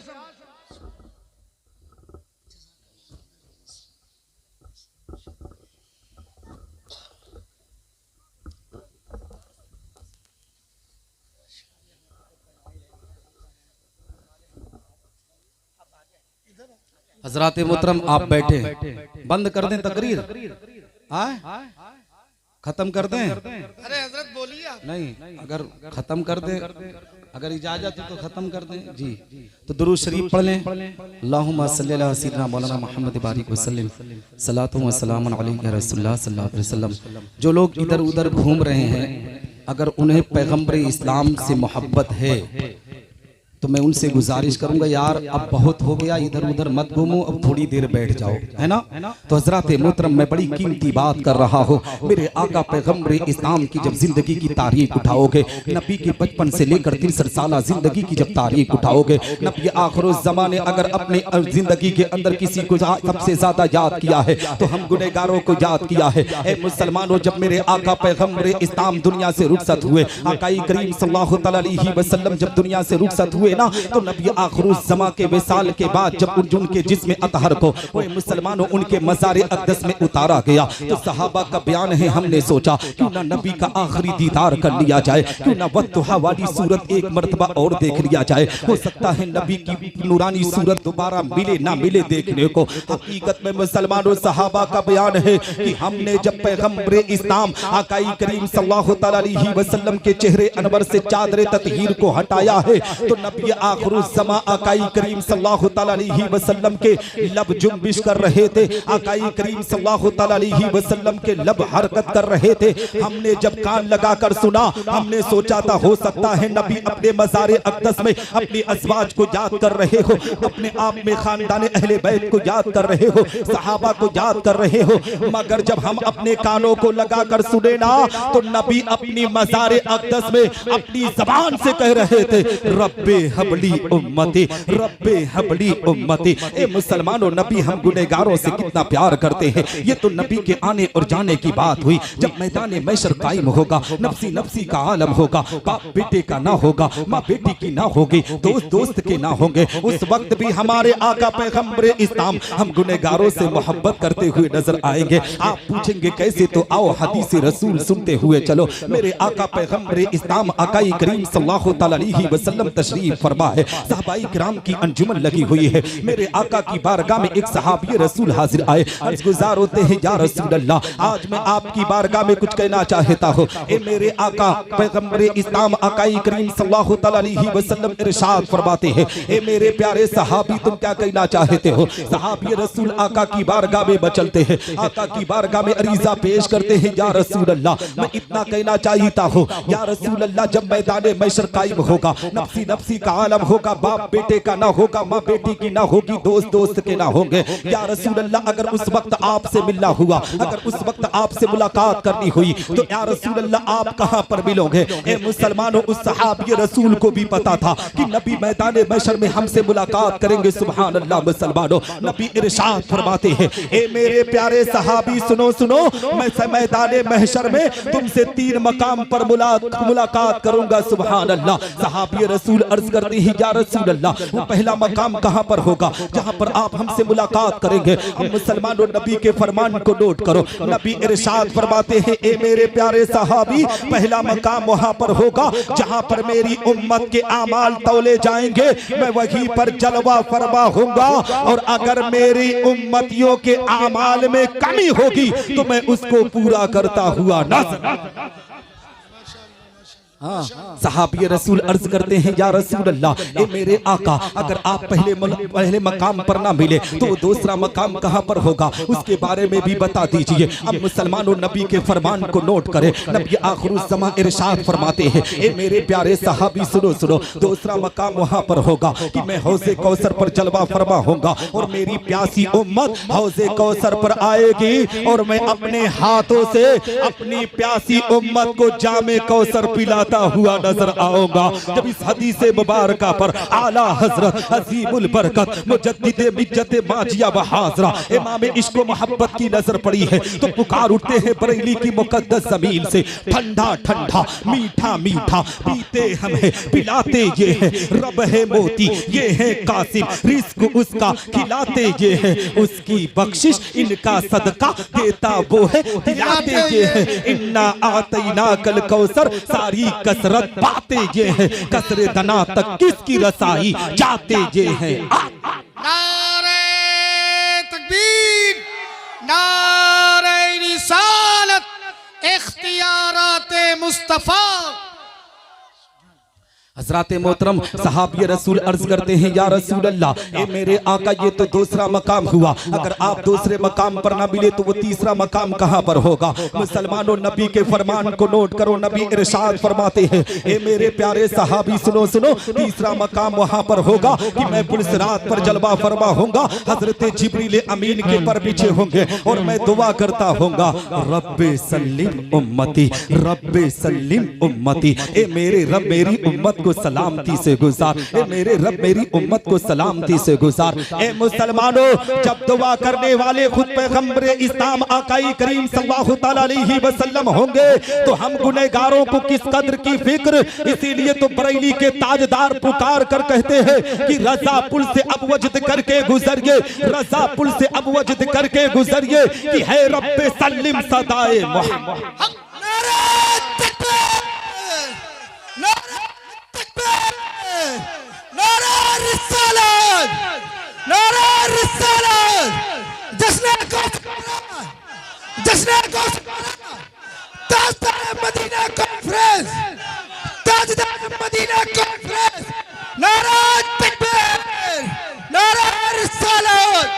हजरात मोहतरम आप बैठे, बंद कर दें तकरीर, खत्म कर दें। अरे हजरत बोलिए आप। नहीं, अगर खत्म कर दें, अगर इजाजत है तो खत्म कर दें जी। तो दुरूद शरीफ पढ़ लें। अल्लाहुम्मा सल्ली अला सय्यिदना मौलाना मुहम्मद बारिक वसल्लम, सलातु व सलामुन अलैका रसूलुल्लाह सल्लल्लाहु अलैहि वसल्लम। जो लोग इधर उधर घूम रहे हैं, अगर उन्हें पैगंबर इस्लाम से मोहब्बत है तो मैं उनसे गुजारिश करूंगा, यार अब बहुत हो गया, इधर उधर मत घूमो, अब थोड़ी देर बैठ जाओ, है ना। तो हजरात मोहतरम मैं बड़ी कीमती बात कर रहा हूँ। मेरे आका पैगंबर इस्लाम की जब जिंदगी की तारीख उठाओगे, नबी के बचपन से लेकर 63 साल जिंदगी की जब तारीख उठाओगे, नबी आखिर ज़माने अगर अपने जिंदगी के अंदर किसी को सबसे ज्यादा याद किया है तो हम गुनहगारों को याद किया है। ए मुसलमानों, जब मेरे आका पैगंबर इस्लाम दुनिया से रुखसत हुए, आकाई करीम सल्लल्लाहु अलैहि वसल्लम जब दुनिया से रुखसत हुए ना, तो नबी आखिरुज़्ज़मा के विसाल के बाद जब उनके जिस्म अतहर को वो मुसलमानों उनके मज़ार अक़दस में उतारा गया, तो सहाबा का बयान है, हमने सोचा क्यों ना नबी का आखिरी दीदार कर लिया जाए, क्यों ना वद्दुहा वाली सूरत एक मर्तबा और देख लिया जाए। हो सकता है नबी की नूरानी सूरत दोबारा मिले ना मिले देखने को। हकीकत में मुसलमानों, सहाबा का बयान है कि हमने जब पैगंबर इस्लाम आकाई करीम सल्लल्लाहु अलैहि वसल्लम के चेहरे अनवर से चादर ततहीर को हटाया है, तो नबी आखिरुज़्ज़मा आकाई करीम सल्लल्लाहु अलैहि वसल्लम के लब जुम्बिश कर रहे थे, आकाई करीम सल्लल्लाहु अलैहि वसल्लम के लब हरकत कर रहे थे। हमने जब कान लगाकर सुना, हमने सोचा था हो सकता है नबी अपने मज़ार अक़दस में अपनी अज़वाज को याद कर रहे हो, अपने आप में खानदान अहले बैत को याद कर रहे हो, सहाबा को याद कर रहे हो। मगर जब हम अपने कानों को लगाकर सुने ना, तो नबी अपनी मज़ार अक़दस में अपनी ज़बान से कह रहे थे, रब्बे हबली उम्मती, रब्बे हबली उम्मती। ए मुसलमानों, नबी हम गुनहगारों से कितना प्यार करते हैं। ये तो नबी के आने और जाने की बात हुई। जब मैदान महशर कायम होगा, नफ्सी नफ्सी का आलम होगा, बाप बेटे का ना होगा, माँ बेटी की ना होगी, दोस्त दोस्त के ना होंगे, उस वक्त भी हमारे आका पैगंबर इस्लाम हम गुनहगारों से मोहब्बत करते हुए नजर आएंगे। आप पूछेंगे कैसे, तो आओ हदीस रसूल सुनते हुए चलो। मेरे आका पैगंबर इस्लाम आकाई करीम सल्लल्लाहु अलैहि वसल्लम तशरीफ फरमा है, सहाबाई किराम की अंजुमन लगी हुई है। मेरे आका की बारगाह में एक सहाबी रसूल हाजिर आए, अर्ज़ गुज़ार होते हैं, या रसूल अल्लाह, आज मैं आपकी बारगाह में कुछ कहना चाहता हूँ। ए मेरे आका पैगंबर इस्लाम आकाई करीम सल्लल्लाहु अलैहि वसल्लम इरशाद फरमाते हैं, ए मेरे प्यारे सहाबी, तुम क्या कहना चाहते हो। सहाबी रसूल आका की बारगाह में बचलते हैं, आका की बारगाह में अरीज़ा पेश करते हैं, या रसूल अल्लाह, मैं इतना कहना चाहता हूँ, या रसूल अल्लाह, जब मैदान महशर कायम होगा, नफ्सी नफ्सी का आलम होगा, बाप बेटे का ना होगा, माँ बेटी की ना होगी, दोस्त दोस्त के ना होंगे। या रसूल अल्लाह, अगर उस वक्त आपसे मिलना हुआ, अगर उस वक्त आपसे मुलाकात करनी हुई, तो या रसूल अल्लाह आप कहाँ पर मिलोगे। ए मुसलमानों, उस सहाबी रसूल को भी पता था कि नबी मैदान महशर में हमसे मुलाकात करेंगे। सुभान अल्लाह। मुसलमानों, नबी इरशाद फरमाते हैं, ए मेरे प्यारे सहाबी सुनो सुनो, मैं मैदान महशर में तुमसे 3 मकाम पर मुलाकात करूंगा। सुभान अल्लाह। सहाबी रसूल अर्ज करते हैं, या रसूल अल्लाह, वो पहला मकाम कहाँ पर होगा जहाँ पर आप हमसे मुलाकात करेंगे। हम मुसलमानों, नबी के फरमान को नोट करो। नबी इरशाद फरमाते हैं, ए मेरे प्यारे सहाबी, पहला मकाम वहाँ पर होगा जहाँ पर मेरी उम्मत के आमाल तौले जाएंगे, मैं वहीं पर जलवा फरमा होऊंगा, और अगर मेरी उम्मतियों के आमाल में कमी होगी तो मैं उसको पूरा करता हुआ नजर। हाँ, सहाबी रसूल अर्ज करते हैं, या रसूल अल्लाह, ए मेरे आका, अगर आप पहले मकाम पर ना मिले तो दूसरा मकाम कहाँ पर होगा, उसके बारे में भी बता दीजिए। अब मुसलमानों, नबी के फरमान को नोट करें। नबी आखिरुज़्ज़मा इरशाद फरमाते हैं, ए मेरे प्यारे सहाबी सुनो सुनो, दूसरा मकाम वहाँ पर होगा कि मैं हौज़े कौसर पर जलवा फरमा होऊंगा, और मेरी प्यासी उम्मत हौज़े कौसर पर आएगी, और मैं अपने हाथों से अपनी प्यासी उम्मत को जामे कौसर पिला फरमाता हुआ नजर आऊंगा। जब इस हदीस मुबारका पर आला हजरत अजीमुल बरकत मुजद्दिद मिज्जत माजिया व हाजरा इमाम इश्क व मोहब्बत की नजर पड़ी है तो पुकार उठते हैं बरेली की मुकद्दस जमीन से, ठंडा ठंडा मीठा मीठा पीते हम है पिलाते ये है, रब है मोती ये है कासिम, रिस्क उसका खिलाते ये है, उसकी बख्शिश इनका सदका देता वो है, दिलाते ये है। इन्ना आतैना कल कौसर सारी कसरत पाते ये है, कसरे दना तक किसकी रसाई जाते ये है। नारे तकबीर, नारे रिसालत, इख्तियाराते मुस्तफा। हजरात मोहतरम सहाबी रसूल अर्ज करते हैं या रसूल अल्लाह, ए मेरे आका ये तो दूसरा मकाम हुआ, अगर आप दूसरे मकाम पर ना मिले तो वो तीसरा मकाम कहाँ पर होगा। मुसलमानों नबी के फरमान को नोट करो, नबी इरशाद फरमाते हैं ए मेरे प्यारे सहाबी सुनो सुनो, तीसरा मकाम वहाँ पर होगा कि मैं पुलसिरात पर जलवा फरमा होऊंगा, हजरत जिब्रील अमीन के पर पीछे होंगे और मैं दुआ करता होऊंगा रब्बे सल्लिम उम्मती, रब्बे सल्लिम उम्मती, ए मेरे रब मेरी उम्मत को सलामती से गुजार, ए मेरे रब मेरी उम्मत को सलामती से गुजार। ए मुसलमानों, जब दुआ करने वाले खुद पैगंबर इस्लाम आकाई करीम सल्लल्लाहु तआला अलैहि वसल्लम होंगे तो हम गुनहगारों को किस कदर की फिक्र। इसीलिए तो बरेली के ताजदार पुकार कर कहते हैं कि रजा पुल से अब वजद करके गुजरिए, रजा पुल से अब वजद करके गुजरिए कि है रब्बे सल्लिम सदाए मोहम्मद। मदीना कॉन्फ्रेंस, ताजदार मदीना कॉन्फ्रेंस, नारा तकबीर, नारा रिसालत।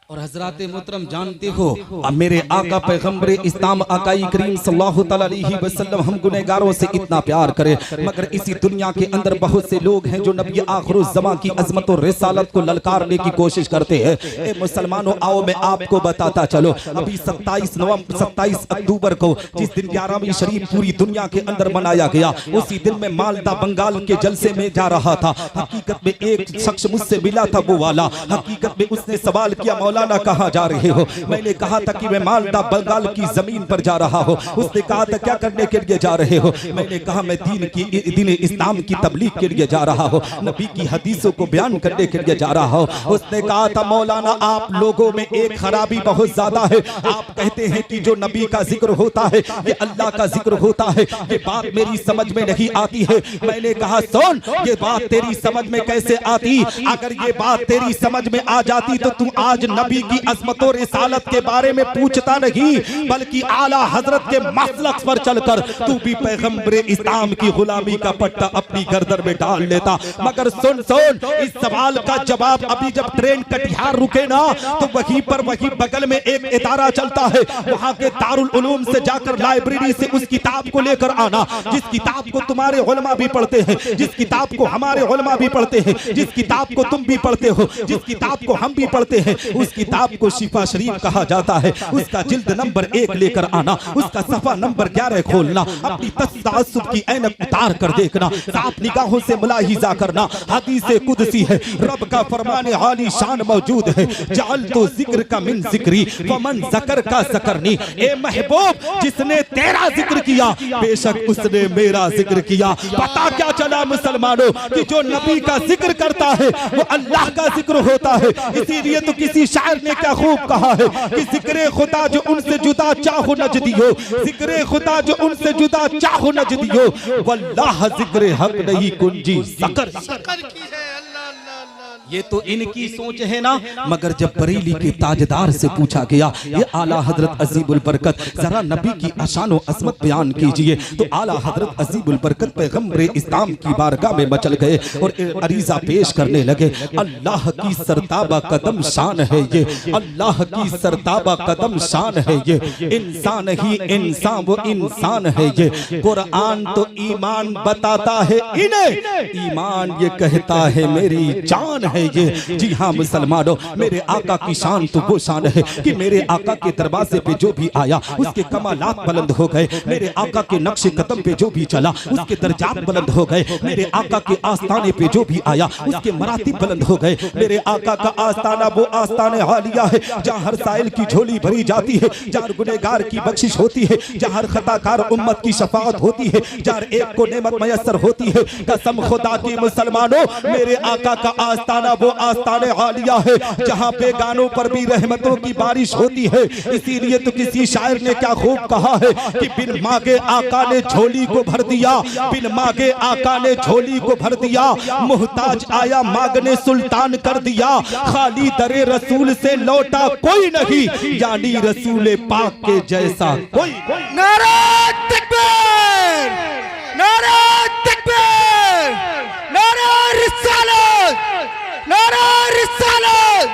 और हजरात मोहतरम जानते हो मेरे आका पैगंबर इस्लाम आकाई करीम सल्लल्लाहु तआला अलैहि वसल्लम हम गुनहगारों से इतना प्यार करें, मगर इसी दुनिया के अंदर बहुत से लोग हैं जो नबी आखिरुज़्ज़मा की अजमत और रिसालत को ललकारने की कोशिश करते हैं। ए मुसलमानों, आओ मैं आपको बताता चलो, अभी 27 अक्टूबर को जिस दिन 11वीं शरीफ पूरी दुनिया के अंदर मनाया गया, उसी दिन में मालदा बंगाल के जलसे में जा रहा था। हकीकत में एक शख्स मुझसे मिला था, वो वाला हकीकत में उसने सवाल किया मौलाना कहाँ जा रहे हो। मैंने कहा था कि मैं मालदा बंगाल की जमीन पर जा रहा हूँ। उसने कहा था क्या करने के लिए जा रहे हो। मैंने कहा मैं दीन इस्लाम की तबलीग के लिए जा रहा हूँ, नबी की हदीसों को बयान करने के लिए जा रहा हूँ। उसने कहा था मौलाना आप लोगों में एक खराबी बहुत ज्यादा है, आप कहते हैं कि जो नबी का जिक्र होता है ये अल्लाह का जिक्र होता है, ये बात मेरी समझ में नहीं आती है। मैंने कहा सुन, ये बात तेरी समझ में कैसे आती, अगर ये बात तेरी समझ में आ जाती तो तुम आज नबी की अज़मत और रिसालत के बारे में पूछता नहीं, बल्कि आला हजरत के मसलक पर चलकर तू भी पैगंबर इस्लाम की गुलामी का पट्टा अपनी गर्दन में डाल लेता। मगर सुन सुन, इस सवाल का जवाब अभी जब ट्रेन कटिहार रुके ना तो वहीं बगल में एक इदारा चलता है, वहां के दारुल उलूम से जाकर लाइब्रेरी से उस किताब को लेकर आना जिस किताब को तुम्हारे उलमा भी पढ़ते हैं, जिस किताब को हमारे उलमा भी पढ़ते हैं, जिस किताब को तुम भी पढ़ते हो, जिस किताब को हम भी पढ़ते हैं, उस किताब को शिफा शरीफ कहा जाता है। उसका जिल्द नंबर 1 लेकर आना, उसका सफा नंबर 11 खोलना, अपनी तस्सुब की ऐनक उतार कर देखना, साफ निगाहों से मुलाहिजा करना। हदीस कुदसी है, रब का फरमान आली शान मौजूद है, जाल तो जिक्र का मिन जिक्री फमन ज़कर का ज़करनी। ए महबूब, जिसने तेरा जिक्र किया बेशक उसने मेरा जिक्र किया। पता क्या चला मुसलमानों कि जो नबी का जिक्र करता है वो अल्लाह का जिक्र होता है। इसीलिए तो किसी शायर ने क्या खूब कहा है कि जिक्रे खुदा जो उनसे जुदा चाहो नजदियो, जिक्रे खुदा जो उनसे जुदा चाहो नजदियो, वल्लाह जिक्रे हक नहीं कुंजी ज़कर की है। अल्लाह अल्लाह, ये तो इनकी सोच है ना। मगर जब बरेली के ताजदार से पूछा गया ये आला हजरत अजीबुल बरकत जरा नबी की अशान व अज़मत बयान कीजिए, तो आला हजरत अजीबुल बरकत पैगंबर इस्लाम की बारगाह में मचल गए और अरीजा पेश करने लगे। अल्लाह की सरताबा कदम शान है ये, अल्लाह की सरताबा कदम शान है ये, इंसान ही इंसान वो इंसान है ये। कुरान तो ईमान बताता है इन्हें, ईमान ये कहता है मेरी जान है है ये। जी हाँ मुसलमानों, मेरे आका की शान तो वो शान है कि मेरे आका के दरवाजे पे जो भी आया उसके कमालात बुलंद हो गए। मेरे आका के नक्शे कदम पे जो भी चला उसके दर्जात बुलंद हो गए। मेरे आका के आस्थाने पे जो भी आया उसके मरातिब बुलंद हो गए। मेरे आका का आस्थाना वो आस्थाने हालिया है जहाँ हर साइल की झोली भरी जाती है, जहाँ गुनहगार की बख्शिश होती है, जहाँ हर खताकार उम्मत की शफाअत होती है, जहाँ एक को नेमत मयसर होती है। कसम खुदा की मुसलमानों, मेरे आका का आस्थाना वो आस्थाने हालिया है जहाँ बेगानों पर भी रहमतों की बारिश होती है। इसीलिए तो किसी शायर ने क्या खूब कहा है कि बिन मांगे आका ने झोली को भर दिया, बिन मांगे आका ने झोली को भर दिया, मुहताज आया मांगने सुल्तान कर दिया, खाली दरे रसूल से लौटा कोई नहीं, यानी रसूल पाक के जैसा कोई। नारा तकबीर, नारा तकबीर, नारा रिसालत, नारा रिसालत,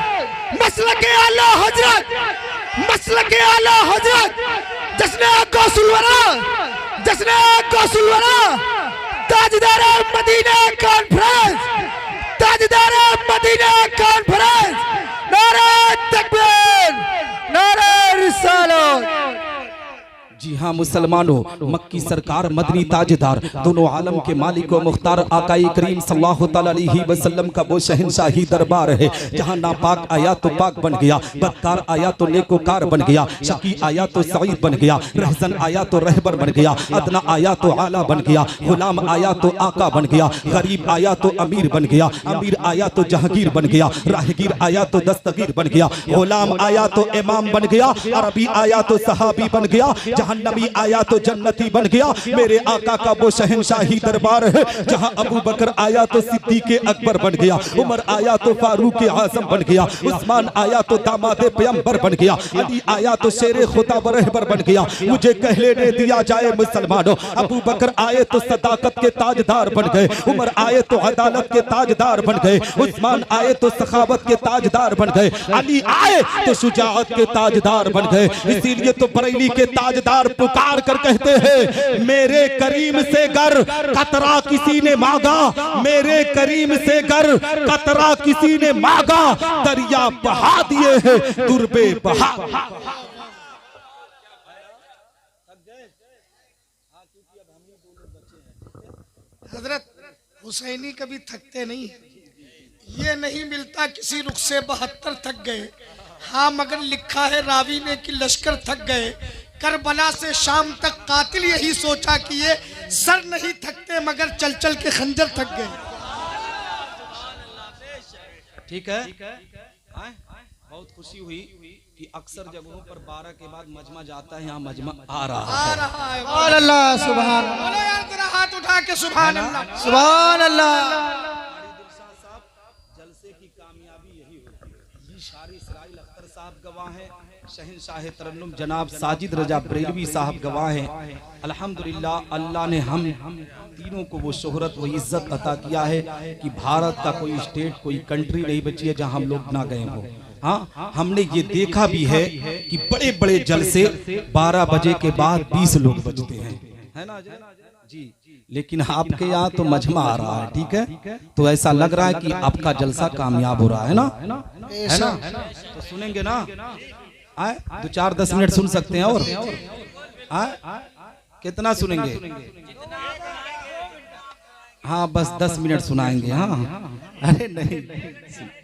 मसलके आला हजरत, मसलके आला हजरत, जश्न गौसुल वरा, जश्न गौसुल वरा, ताजदार मदीना कॉन्फ्रेंस, ताजदार मदीना कॉन्फ्रेंस, नारा तकबीर, नारा रिसालत। जी हाँ मुसलमानों, मक्की सरकार मदनी ताजदार दोनों आलम के मालिक व मुख्तार आकाई करीम सल्लल्लाहु तआला अलैहि वसल्लम का वो शहंशाही दरबार है जहाँ नापाक आया तो पाक बन गया, बदकार आया तो नेकोकार बन गया, शकी आया तो सईद बन गया, रहजन आया तो रहबर बन गया, अदना आया तो आला बन गया, गुलाम आया तो आका बन गया, गरीब आया तो अमीर बन गया, अमीर आया तो जहांगीर बन गया, राहगीर आया तो दस्तगीर बन गया, गुलाम आया तो इमाम बन गया, अरबी आया तो सहाबी बन गया, नबी आया तो जन्नती बन गया। मेरे आका का वो शहंशाही दरबार है जहां अबू बकर आया तो सिद्दीक़ अकबर बन गया, उमर आया तो फारूक आज़म बन गया, उस्मान आया तो दामाद पैगंबर बन गया, अली आया तो शेर खुदा व रहबर बन गया। मुझे कह लेने दिया जाए मुसलमानों, अबू बकर आए तो सदाकत के ताजदार बन गए, उमर आए तो अदालत के ताजदार बन गए, उस्मान आए तो सखावत के ताजदार बन गए, अली आए तो शुजाअत के ताजदार बन गए। इसीलिए तो बरेली के ताजदार पुकार कर कहते हैं, मेरे करीम से गर कतरा किसी ने मांगा, मेरे करीम से गर कतरा किसी ने मांगा, दरिया बहा दिए हैं दुर्बे बहा। हजरत हुसैनी कभी थकते नहीं, ये नहीं मिलता किसी रुख से 72 थक गए। हाँ मगर लिखा है रावी ने कि लश्कर थक गए, करबला से शाम तक कातिल यही सोचा कि ये सर नहीं थकते मगर चल चल के खंजर थक गए। ठीक है, बहुत खुशी हुई कि अक्सर जगहों पर 12 के बाद मजमा जाता है, यहाँ मजमा आ रहा है। सुभान अल्लाह, सुभान अल्लाह, बोलो यार जरा हाथ उठा के सुभान अल्लाह, सुभान अल्लाह। जलसे की कामयाबी यही होती है। शारी इसराइल अख्तर साहब गवाह हैं, शहंशाह तरन्नुम जनाब साजिद रजा बरेलवी साहब गवाह हैं। अल्हम्दुलिल्लाह अल्लाह ने हम तीनों को वो शोहरत व इज्जत अता किया है कि भारत का कोई स्टेट कोई कंट्री नहीं बची है जहां हम लोग ना गए हों। हाँ, हमने ये देखा भी है कि बड़े बड़े जलसे 12 बजे के बाद 20 लोग बजते हैं, है ना जी। लेकिन आपके यहाँ तो मजमा आ रहा है, ठीक है, तो ऐसा लग रहा है कि आपका जलसा कामयाब हो रहा है ना, है ना? तो सुनेंगे ना, आए 2-4-10 मिनट सुन सकते हैं और आए कितना सुनेंगे? हाँ बस 10 मिनट सुनाएंगे। हाँ अरे नहीं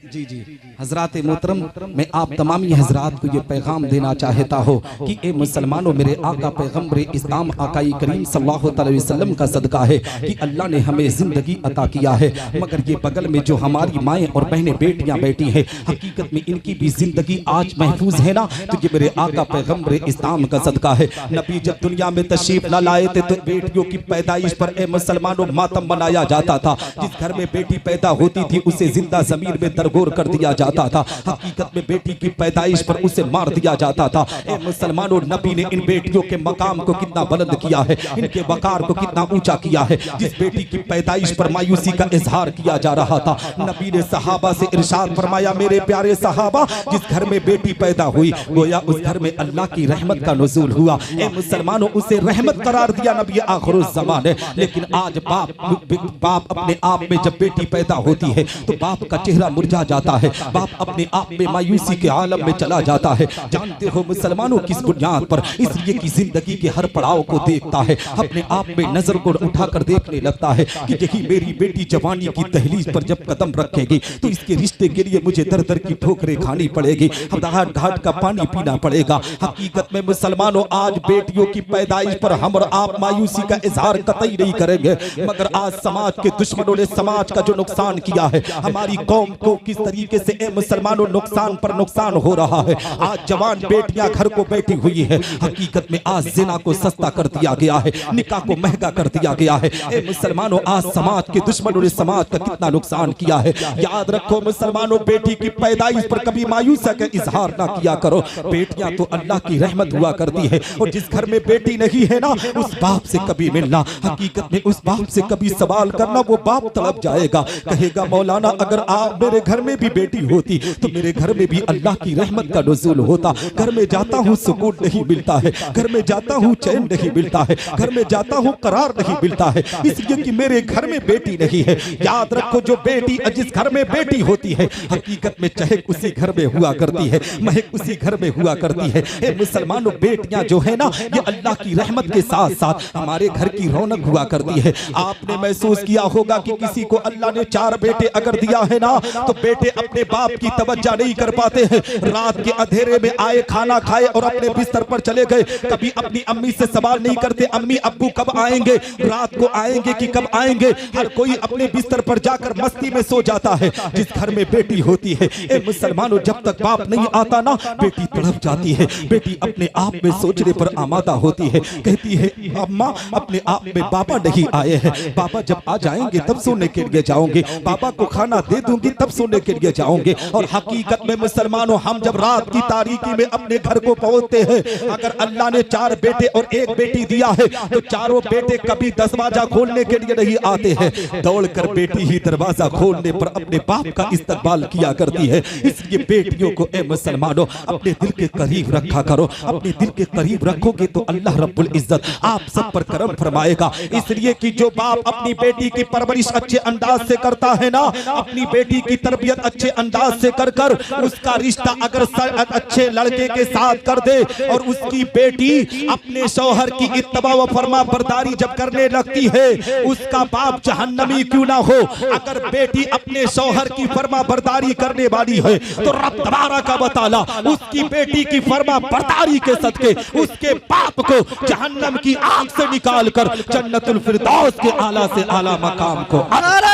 जी जी हजरात मोहतरम, मैं आप तमाम हजरात को ये पैगाम देना चाहता हो कि ए मुसलमानों, मेरे आका पैगम्बर इस्लाम आकाई करीम सल्लल्लाहु अलैहि वसल्लम का सदका है कि अल्लाह ने हमें जिंदगी अता किया है, मगर ये बगल में जो हमारी माएँ और बहनें बेटियाँ बैठी हैं, हकीकत में इनकी भी जिंदगी आज महफूज है ना, तो ये मेरे आका पैगम्बर इस्लाम का सदका है। नबी जब दुनिया में तशरीफ ला लाए थे तो बेटियों की पैदाइश पर ए मुसलमानों मातम मनाया जाता था। जिस घर में बेटी पैदा होती थी उसे जिंदा जमीन में दरगोर कर दिया जाता था। हकीकत में बेटी की पैदाइश पर उसे मार दिया जाता था। ए मुसलमानों, नबी ने इन बेटियों के मकाम को कितना बुलंद किया है, इनके वकार को कितना ऊंचा किया है। जिस बेटी की पैदाइश पर मायूसी का इजहार किया जा रहा था, नबी ने सहाबा से इरशाद फरमाया, मेरे प्यारे सहाबा, जिस घर में बेटी पैदा हुई गोया उस घर में अल्लाह की रहमत का नुज़ूल हुआ। ए मुसलमानों, उसे रहमत करार दिया नबी आखिरुज़्ज़मान है। लेकिन आज बाप अपने आप में जब बेटी पैदा होती है तो बाप का चेहरा मुरझा जाता है, बाप अपने आप में मायूसी के आलम में चला जाता है। जानते हो मुसलमानों किस बुनियाद पर? इसलिए कि जिंदगी के हर पड़ाव को देखता है, अपने आप में नजर को उठाकर देखने लगता है कि यही मेरी बेटी जवानी की दहलीज पर जब कदम रखेगी तो इसके रिश्ते के लिए मुझे दर दर की ठोकरें खानी पड़ेगी, घाट घाट का पानी पीना पड़ेगा। हकीकत में मुसलमानों आज बेटियों की पैदाइश पर हम और आप मायूसी का इजहार कतई नहीं करेंगे, मगर आज समाज के दुश्मनों ने समाज का जो नुकसान किया है, हमारी कौम को किस तरीके से ए मुसलमानों नुकसान पर नुकसान हो रहा है। आज जवान बेटियां घर को बैठी हुई है। हकीकत में आज जिना को सस्ता कर दिया गया है, निकाह को महंगा कर दिया गया है। ए मुसलमानों आज समाज के दुश्मनों ने समाज का कितना नुकसान किया है। याद रखो मुसलमानों, बेटी की पैदाइश पर कभी मायूसी का इजहार ना किया करो। बेटियां तो अल्लाह की रहमत हुआ करती है और जिस घर में बेटी नहीं है ना, उस बाप से कभी मिलना, हकीकत में उस बाप से कभी सवाल करना, वो बाप तड़प जाएगा, कहेगा मौलाना अगर आप मेरे घर में भी बेटी होती तो मेरे घर में भी अल्लाह की रहमत का नुज़ूल होता। घर में जाता हूँ सुकून नहीं मिलता है, घर में जाता हूँ चैन नहीं मिलता है, घर में जाता हूँ करार नहीं मिलता है, इसलिए कि मेरे घर में बेटी नहीं है। याद रखो जो बेटी जिस घर में बेटी होती है, हकीकत में चहक उसी घर में हुआ करती है, महक उसी घर में हुआ करती है। ए मुसलमानों, बेटियां जो है ना, ये अल्लाह की रहमत के साथ साथ हमारे घर की रौनक हुआ करती है। आपने महसूस किया होगा कि किसी को अल्लाह ने 4 बेटे अगर दिया है ना, तो बेटे अपने बाप की तवज्जो नहीं कर पाते हैं। रात के अंधेरे में आए, खाना खाए और अपने बिस्तर पर चले गए, कभी अपनी अम्मी से सवाल नहीं करते अम्मी अब्बू कब आएंगे, रात को आएंगे कि कब आएंगे। हर कोई अपने बिस्तर पर जाकर मस्ती में सो जाता है। जिस घर में बेटी होती है, ए मुसलमानों, जब तक बाप नहीं आता ना, बेटी तड़प जाती है। बेटी अपने आप में सोचने पर आमादा होती है, कहती है अम्मा अपने आप में बाबा नहीं आए हैं, बाबा जब आ जाएंगे तब सोने के लिए जाओगे, बाबा को खाना दे दूंगी तब सोने के लिए जाओगे। और हकीकत में मुसलमानों, हम जब रात की तारीकी में अपने घर को पहुंचते हैं, अगर अल्लाह ने 4 बेटे और 1 बेटी दिया है तो चारों बेटे कभी दरवाजा खोलने के लिए नहीं आते हैं, दौड़कर बेटी ही दरवाजा खोलने पर अपने बाप का इस्तकबाल किया करती है। इसलिए बेटियों को ए मुसलमानों अपने दिल के करीब रखा करो, अपने दिल के करीब रखोगे तो अल्लाह रब्बुल इज्जत आप सब पर करम फरमाएगा। इसलिए कि जो बाप अपनी बेटी की परवरिश अच्छे अंदाज से करता है ना, अपनी बेटी की तरबियत अच्छे अंदाज से कर कर उसका रिश्ता अगर अच्छे लड़के के साथ कर दे और उसकी बेटी अपने शौहर की इत्तबा व फरमा बरदारी जब करने लगती है, उसका बाप जहन्नमी क्यों ना हो, अगर बेटी अपने शौहर की फरमा बरदारी करने वाली है तो रब तबारक व तआला उसकी बेटी की फरमा बरदारी के सदके उसके बाप को जहन्नम की आग से निकाल कर जन्नतुल फिरदौस के आला से आला मकाम को। नारे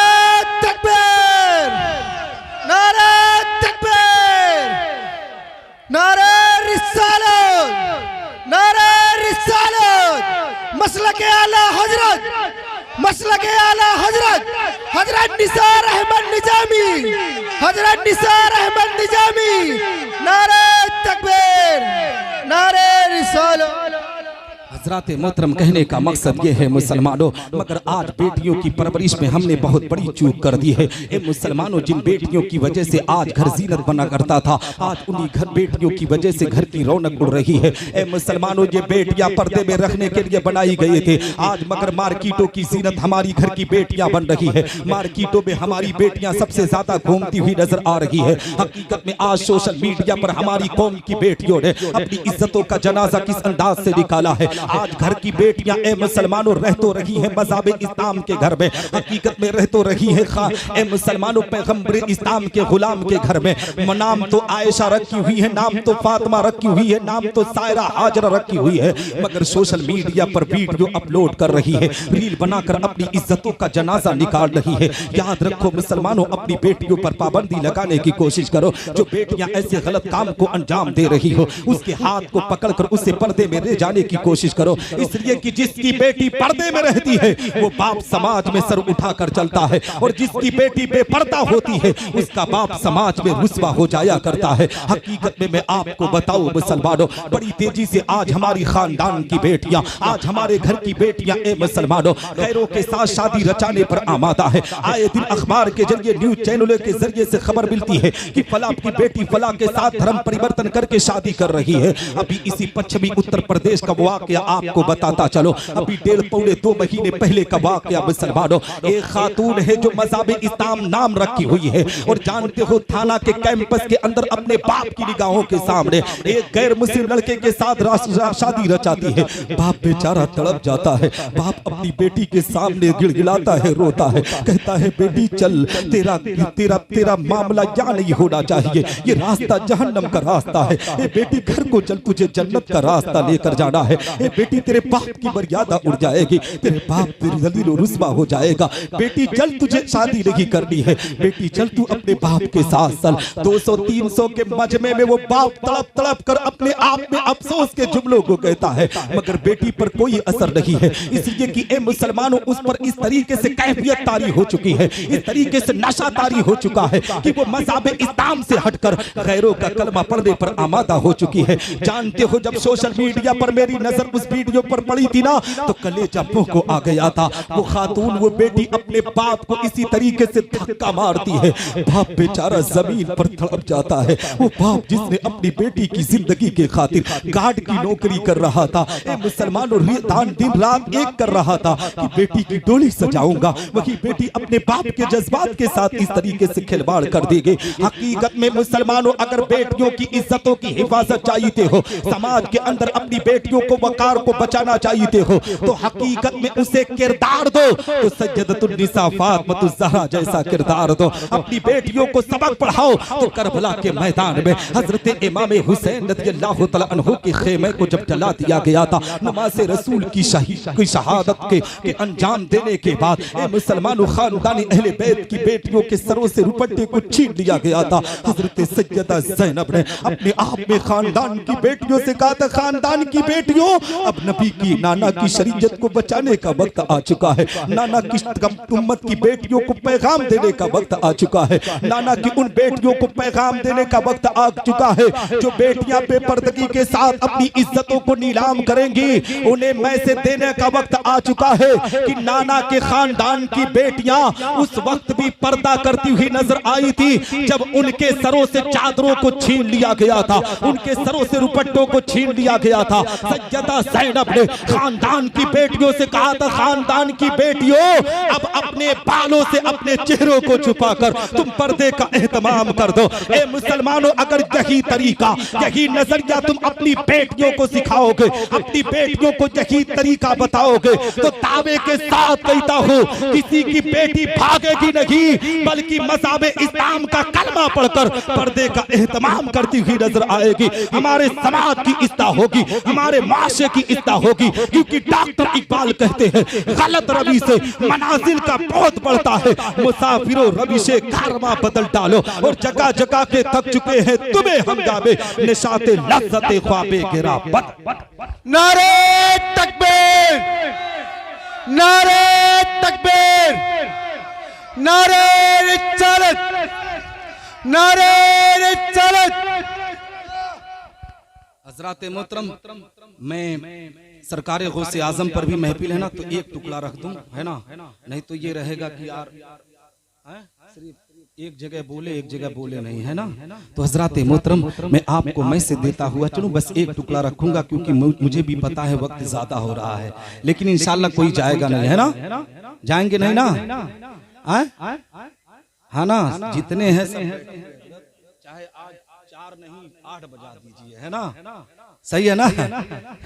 तकबीर, नारे तकबीर, नारे रिसालत, नारे रिसालत, मसलक आला हजरत, मसलक आला हजरत, हजरत निसार अहमद निजामी, हजरत निसार अहमद निजामी। नारे तकबीर, नारे रिसालत। हजरात मोहतरम, कहने का मकसद ये है मुसलमानों, मगर आज बेटियों की परवरिश में हमने बहुत बड़ी चूक कर दी है। ए मुसलमानों, जिन बेटियों की वजह से आज घर जीनत बना करता था, आज उन्हीं घर बेटियों की वजह से घर की रौनक उड़ रही है। ए मुसलमानों, ये बेटियां पर्दे में रखने के लिए बनाई गए थे, आज मगर मार्केटों की जीनत हमारी घर की बेटियां बन रही है। मार्केटों में हमारी बेटियां सबसे ज्यादा घूमती हुई नजर आ रही है। हकीकत में आज सोशल मीडिया पर हमारी कौम की बेटियों ने अपनी इज्जतों का जनाजा किस अंदाज से निकाला है। आज घर की बेटियां ए मुसलमानों रह तो रही हैं मज़हब इस्लाम के घर में, हकीकत में रह तो रही है ए मुसलमानों पैगंबर इस्लाम के गुलाम के घर में। नाम तो आयशा रखी हुई है, नाम तो फातिमा रखी हुई है, नाम तो सायरा हाजरा रखी हुई है, मगर सोशल मीडिया पर वीडियो अपलोड कर रही है, रील बनाकर अपनी इज्जतों का जनाजा निकाल रही है। याद रखो मुसलमानों, अपनी बेटियों पर पाबंदी लगाने की कोशिश करो। जो बेटियां ऐसे गलत काम को अंजाम दे रही हो, उसके हाथ को पकड़कर उसे पर्दे में ले जाने की कोशिश करो। इसलिए कि जिसकी बेटी पर्दे में रहती है वो बाप समाज में सर उठाकर चलता है, और जिसकी बेटी बेपर्दा होती है उसका बाप समाज में रुस्वा हो जाया करता है। हकीकत में मैं आपको बताऊं मुसलमानों, बड़ी तेजी से आज हमारी खानदान की बेटियां, आज हमारे घर की बेटियां ए मुसलमानों गैरों के साथ शादी रचाने पर आमादा है। आए दिन अखबार के जरिए, न्यूज चैनलों के जरिए से खबर मिलती है कि फला की बेटी फला के साथ धर्म परिवर्तन करके शादी कर रही है। अभी इसी पश्चिमी उत्तर प्रदेश का वाकया आपको बताता चलो, अभी 1.5-2 महीने पहले का वाकया मुसलमानों, एक खातून है जो मज़हब इस्लाम नाम रखी हुई है और जानते हो थाना के कैंपस के अंदर अपने बाप की निगाहों के सामने एक गैर मुस्लिम लड़के के साथ शादी रचाती है। बाप बेचारा तड़प जाता है, बाप अपनी बेटी के सामने गिड़गिड़ाता है, रोता है, कहता है बेटी चल, तेरा तेरा तेरा मामला यहाँ नहीं होना चाहिए, ये रास्ता जहन्नम का रास्ता है। ए बेटी घर को चल, तुझे जन्नत का रास्ता लेकर जाना है। ए बेटी तेरे बाप की मर्यादा उड़ जाएगी, तेरे बाप तेरी जलील और रुस्वा हो जाएगा। बेटी चल, तुझे शादी नहीं करनी है, बेटी चल तू अपने बाप के साथ चल। 200-300 के मजमे में वो बाप तड़प तड़प कर अपने आप में अफसोस के जुमलों को कहता है, मगर बेटी पर कोई असर नहीं है, इसलिए कि ए मुसलमानों उस पर इस तरीके से कैफियत तारी हो चुकी है, इस तरीके से नशा तारी हो चुका है कि वो मज़हब इस्लाम से हटकर गैरों का कलमा पढ़ने पर आमादा हो चुकी है। जानते हो जब सोशल मीडिया पर मेरी नजर उस वीडियो पर पड़ी थी ना, तो कलेजा मुंह को आ गया था। वो खातून, वो बेटी अपने बाप को इसी तरीके से धक्का मारती है, बाप बेचारा जमीन पर तड़प जाता है। वो बाप जिसने अपनी बेटी की जिंदगी के खातिर गार्ड की नौकरी कर रहा था, मुसलमानों दिन रात एक कर रहा था कि बेटी की डोली सजाऊंगा, वही बेटी अपने बाप के जज्बात के साथ इस तरीके से खिलवाड़ कर देगी। हकीकत में मुसलमानों अगर बेटियों की इज्जतों की हिफाजत चाहते हो, समाज के अंदर अपनी बेटियों को वकार को बचाना चाहते हो, तो हकीकत में उसे किरदार दो, तो सैयदतुन्निसा फातिमा ज़हरा जैसा किरदार दो। अपनी बेटियों को सबक पढ़ाओ, तो करबला के मैदान में हजरत इमाम हुसैन रज़ियल्लाहु तआला अन्हु के खेमे को जब जला दिया गया था, नमाज रसूल की शहादत के अंजाम देने के बाद मुसलमानों खानदानी अहले बैत की बेटियों के सरों से रुपट्टे को छीन लिया गया था। हजरत सैयदा ज़ैनब ने अपने आप में खानदान की बेटियों से कहा था, खानदान की बेटियों, अब नबी की नाना की शरीयत को बचाने का वक्त आ चुका है, नाना की उम्मत की बेटियों को पैगाम देने का वक्त आ चुका है, नाना की उन बेटियों को पैगाम देने का वक्त आ चुका है जो बेटियां बेपर्दगी के साथ अपनी इज्जतों को नीलाम करेंगी। उन्हें मैसे देने का वक्त आ चुका है कि नाना के खानदान की बेटियां उस वक्त भी पर्दा करती हुई नजर आई थी जब उनके सरों से चादरों को छीन लिया गया था, उनके सरों से रुपट्टों को छीन लिया गया था। सैयदा ज़ैनब ने खानदान की बेटियों से कहा था, खानदान की बेटियों, अब अपने बालों से अपने चेहरों को छुपाकर तुम पर्दे का एहतमाम कर दो। ए मुसलमानों, अगर यही तरीका, यही नजरिया तुम अपनी बेटियों को सिखाओगे, अपनी बेटियों को यही तरीका बताओगे, तो दावे के साथ कहता हूं किसी की बेटी भागेगी नहीं, बल्कि मज़हब इस्लाम का कलमा पढ़कर पर्दे का एहतमाम करती हुई नजर आएगी। हमारे समाज की इस्लाह होगी, हमारे माशरे की इस्लाह होगी, क्योंकि डॉक्टर इकबाल कहते हैं गलत रवि से मनाजिल का बहुत बढ़ता है, मुसाफिरों रवि से कारवां बदल डालो, और जगह जगह के थक चुके हैं तुम्हें हम जावे निशाते लज्जते ख्वाबे गिरा बद। नारे तकबीर, नारे तकबीर, नारे रिसालत, नारे रिसालत। हजरात मोहतरम, मैं सरकार गौसे आजम पर भी महफिल है ना, तो एक टुकड़ा रख दूं, है ना, नहीं तो ये रहेगा कि यार सिर्फ एक जगह बोले एक जगह बोले नहीं, है ना। तो हजरात मोहतरम, मैं आपको मैसेज देता हुआ चलूं, बस एक टुकड़ा रखूंगा क्योंकि मुझे भी पता है वक्त ज्यादा हो रहा है, लेकिन इंशाल्लाह कोई जाएगा नहीं, है ना, जाएंगे नहीं ना, है ना, जितने हैं चाहे आज 4 नहीं 8 बजा दीजिए, है ना, सही है ना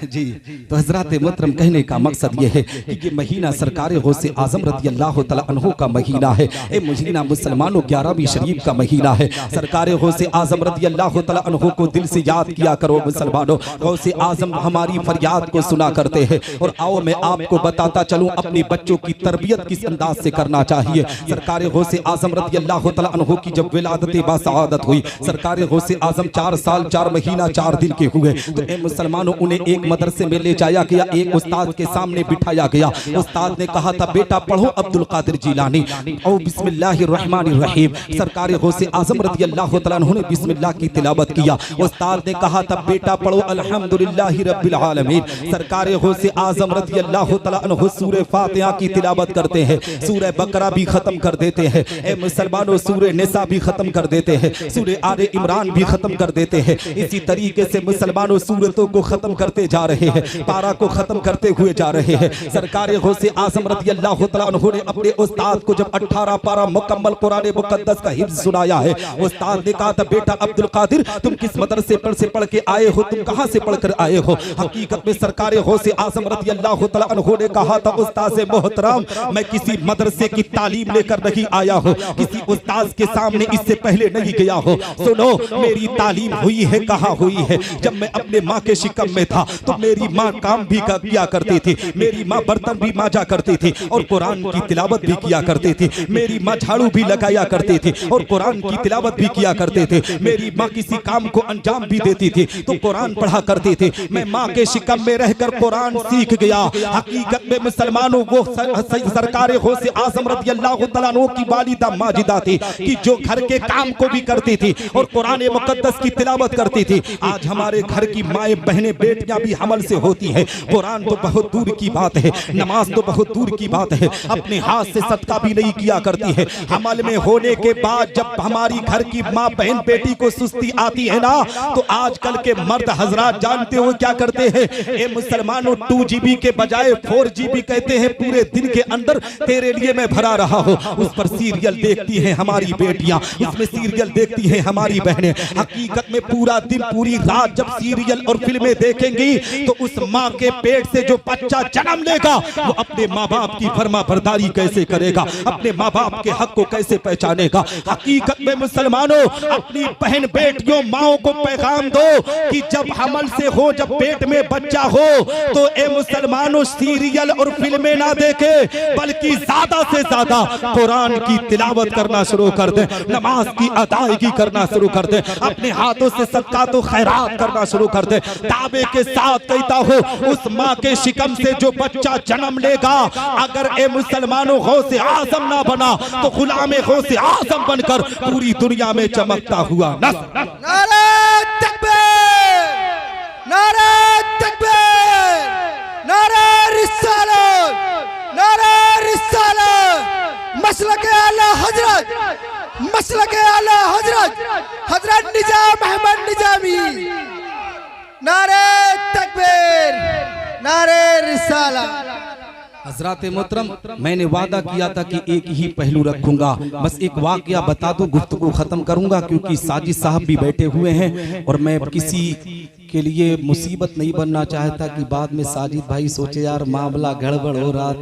जी। तो हजरात मोहतरम, कहने का मकसद ये है कि ये महीना सरकार गौसे आजम रज़ियल्लाहु तआला अन्हु का महीना है। ए महीना मुसलमानों 11वीं शरीफ का महीना है। सरकार गौसे आजम रज़ियल्लाहु तआला अन्हु को दिल से याद किया करो मुसलमानों। गौसे आजम हमारी फरियाद को सुना करते हैं। और आओ मैं आपको बताता चलूं अपने बच्चों की तरबियत किस अंदाज से करना चाहिए। सरकार गौसे आजम रज़ियल्लाहु तआला अन्हु की जब विलादत बासआदत हुई, सरकार गौसे आजम 4 साल 4 महीना 4 दिन के हुए, तो ए मुसलमानों उन्हें एक मदरसे में ले जाया गया, एक उस्ताद के सामने बिठाया गया। उस्ताद ने कहा था बेटा पढ़ो अब्दुल कादिर जिलानी और बिस्मिल्लाहिर्रहमानिर्रहीम। सरकार गौसे आजम रज़ियल्लाहु तआला अन्हु ने बिस्मिल्लाह की तिलावत किया। उस्ताद ने कहा था बेटा पढ़ो अल्हम्दुलिल्लाहि रब्बिल आलमीन। सरकार गौसे आजम रज़ियल्लाहु तआला अन्हु सूरह फातिहा की तिलावत करते हैं, सूरह बकरा भी खत्म कर देते हैं, ए मुसलमानों सूरह निसा भी खत्म कर देते हैं, सूरह आले इमरान भी खत्म कर देते हैं। इसी तरीके से मुसलमानों सूरतों को खत्म करते जा रहे हैं, पारा को खत्म करते हुए जा रहे हैं। सरकार गौसे आज़म रज़ी अल्लाह तआला अन्हु ने अपने उस्ताद को जब 18 पारा मुकम्मल कुरान मुक़द्दस का हिफ्ज़ सुनाया है, उस्ताद ने कहा था बेटा अब्दुल कादिर तुम किस मदरसे से पढ़ के आए हो, तुम कहां से पढ़कर आए हो। हकीकत में सरकार गौसे आज़म रज़ी अल्लाह तआला अन्हु ने कहा था उस्ताद से मोहतरम मैं किसी मदरसे की तालीम लेकर नहीं आया हो, किसी उस्ताद के सामने इससे पहले नहीं गया हो। सुनो मेरी तालीम हुई है कहाँ हुई है, जब मैं अपने माँ के शिकम में था तो मेरी माँ काम भी किया करती थी, मेरी माँ बर्तन भी मांजा करती थी और कुरान की तिलावत भी किया करती थी, मेरी माँ झाड़ू भी लगाया करती थी और कुरान की तिलावत भी किया करते थे, मेरी माँ किसी काम को अंजाम भी देती थी तो कुरान पढ़ा करती थी। मैं माँ के शिकम में रहकर कुरान सीख गया। हकीकत में मुसलमानों वो सरकार गौसे आज़म रज़ी अल्लाह तआला अन्हु की वालिदा माजिदा थी कि जो घर के काम को भी करती थी और कुरान मुक़द्दस की तिलावत करती थी। आज हमारे घर की माएँ बहनें बेटियां भी हमल से होती है, कुरान तो बहुत दूर की बात है, नमाज तो बहुत दूर की बात है, अपने हाथ से सदका भी नहीं किया करती है। हमल में होने के बाद जब हमारी घर की माँ बहन बेटी को सुस्ती आती है ना तो आजकल के मर्द हजरात जानते हो क्या करते हैं, ए मुसलमानों 2GB के बजाय 4GB कहते हैं पूरे दिन के अंदर तेरे लिए मैं भरा रहा हूँ। उस पर सीरियल देखती हैं हमारी बेटियां, उसमें सीरियल देखती हैं हमारी बहनें। हकीकत में पूरा दिन पूरी रात जब सीरियल और फिल्में देखेंगी तो उस माँ के पेट से जो बच्चा जन्म लेगा वो अपने माँ बाप की फरमा बरदारी कैसे करेगा, अपने माँ बाप के हक को कैसे पहचानेगा। हकीकत में मुसलमानों अपनी बहन बेटियों माओ को पैगाम दो कि जब हमल से हो, जब पेट में बच्चा हो तो ए मुसलमानों सीरियल और फिल्में ना देखे बल्कि ज्यादा से ज्यादा कुरान की तिलावत करना शुरू कर दे, नमाज की अदायगी करना शुरू कर दे, अपने हाथों से सदका तो खैरात करना शुरू कर दे। दावे के साथ कहता हूँ उस माँ के शिकम से जो बच्चा जन्म लेगा अगर ए मुसलमानों गौसे आज़म ना बना तो गुलाम गौसे आज़म बनकर पूरी दुनिया में चमकता हुआ नस्ल। नारे तकबीर, नारे तकबीर, नारे रिसालत, नारे रिसालत, मसलक आला हजरत, मसलक आला हजरत, हजरत निजाम अहमद निजामी। नारे तकबीर, नारे रिसालत। हजरात मोहतरम मैंने वादा किया था कि एक ही पहलू रखूंगा, बस एक वाकया बता दूं गुफ्तगू खत्म करूंगा क्योंकि साजिद साहब भी बैठे हुए हैं और मैं किसी के लिए मुसीबत नहीं बनना चाहता कि बाद में साजिद भाई सोचे यार मामला गड़बड़ हो रहा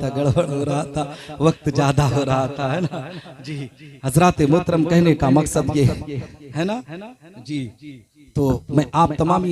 था, वक्त ज्यादा हो रहा था, है ना जी। हजरात मोहतरम कहने का मकसद ये है ना जी, तो मैं आप तमाम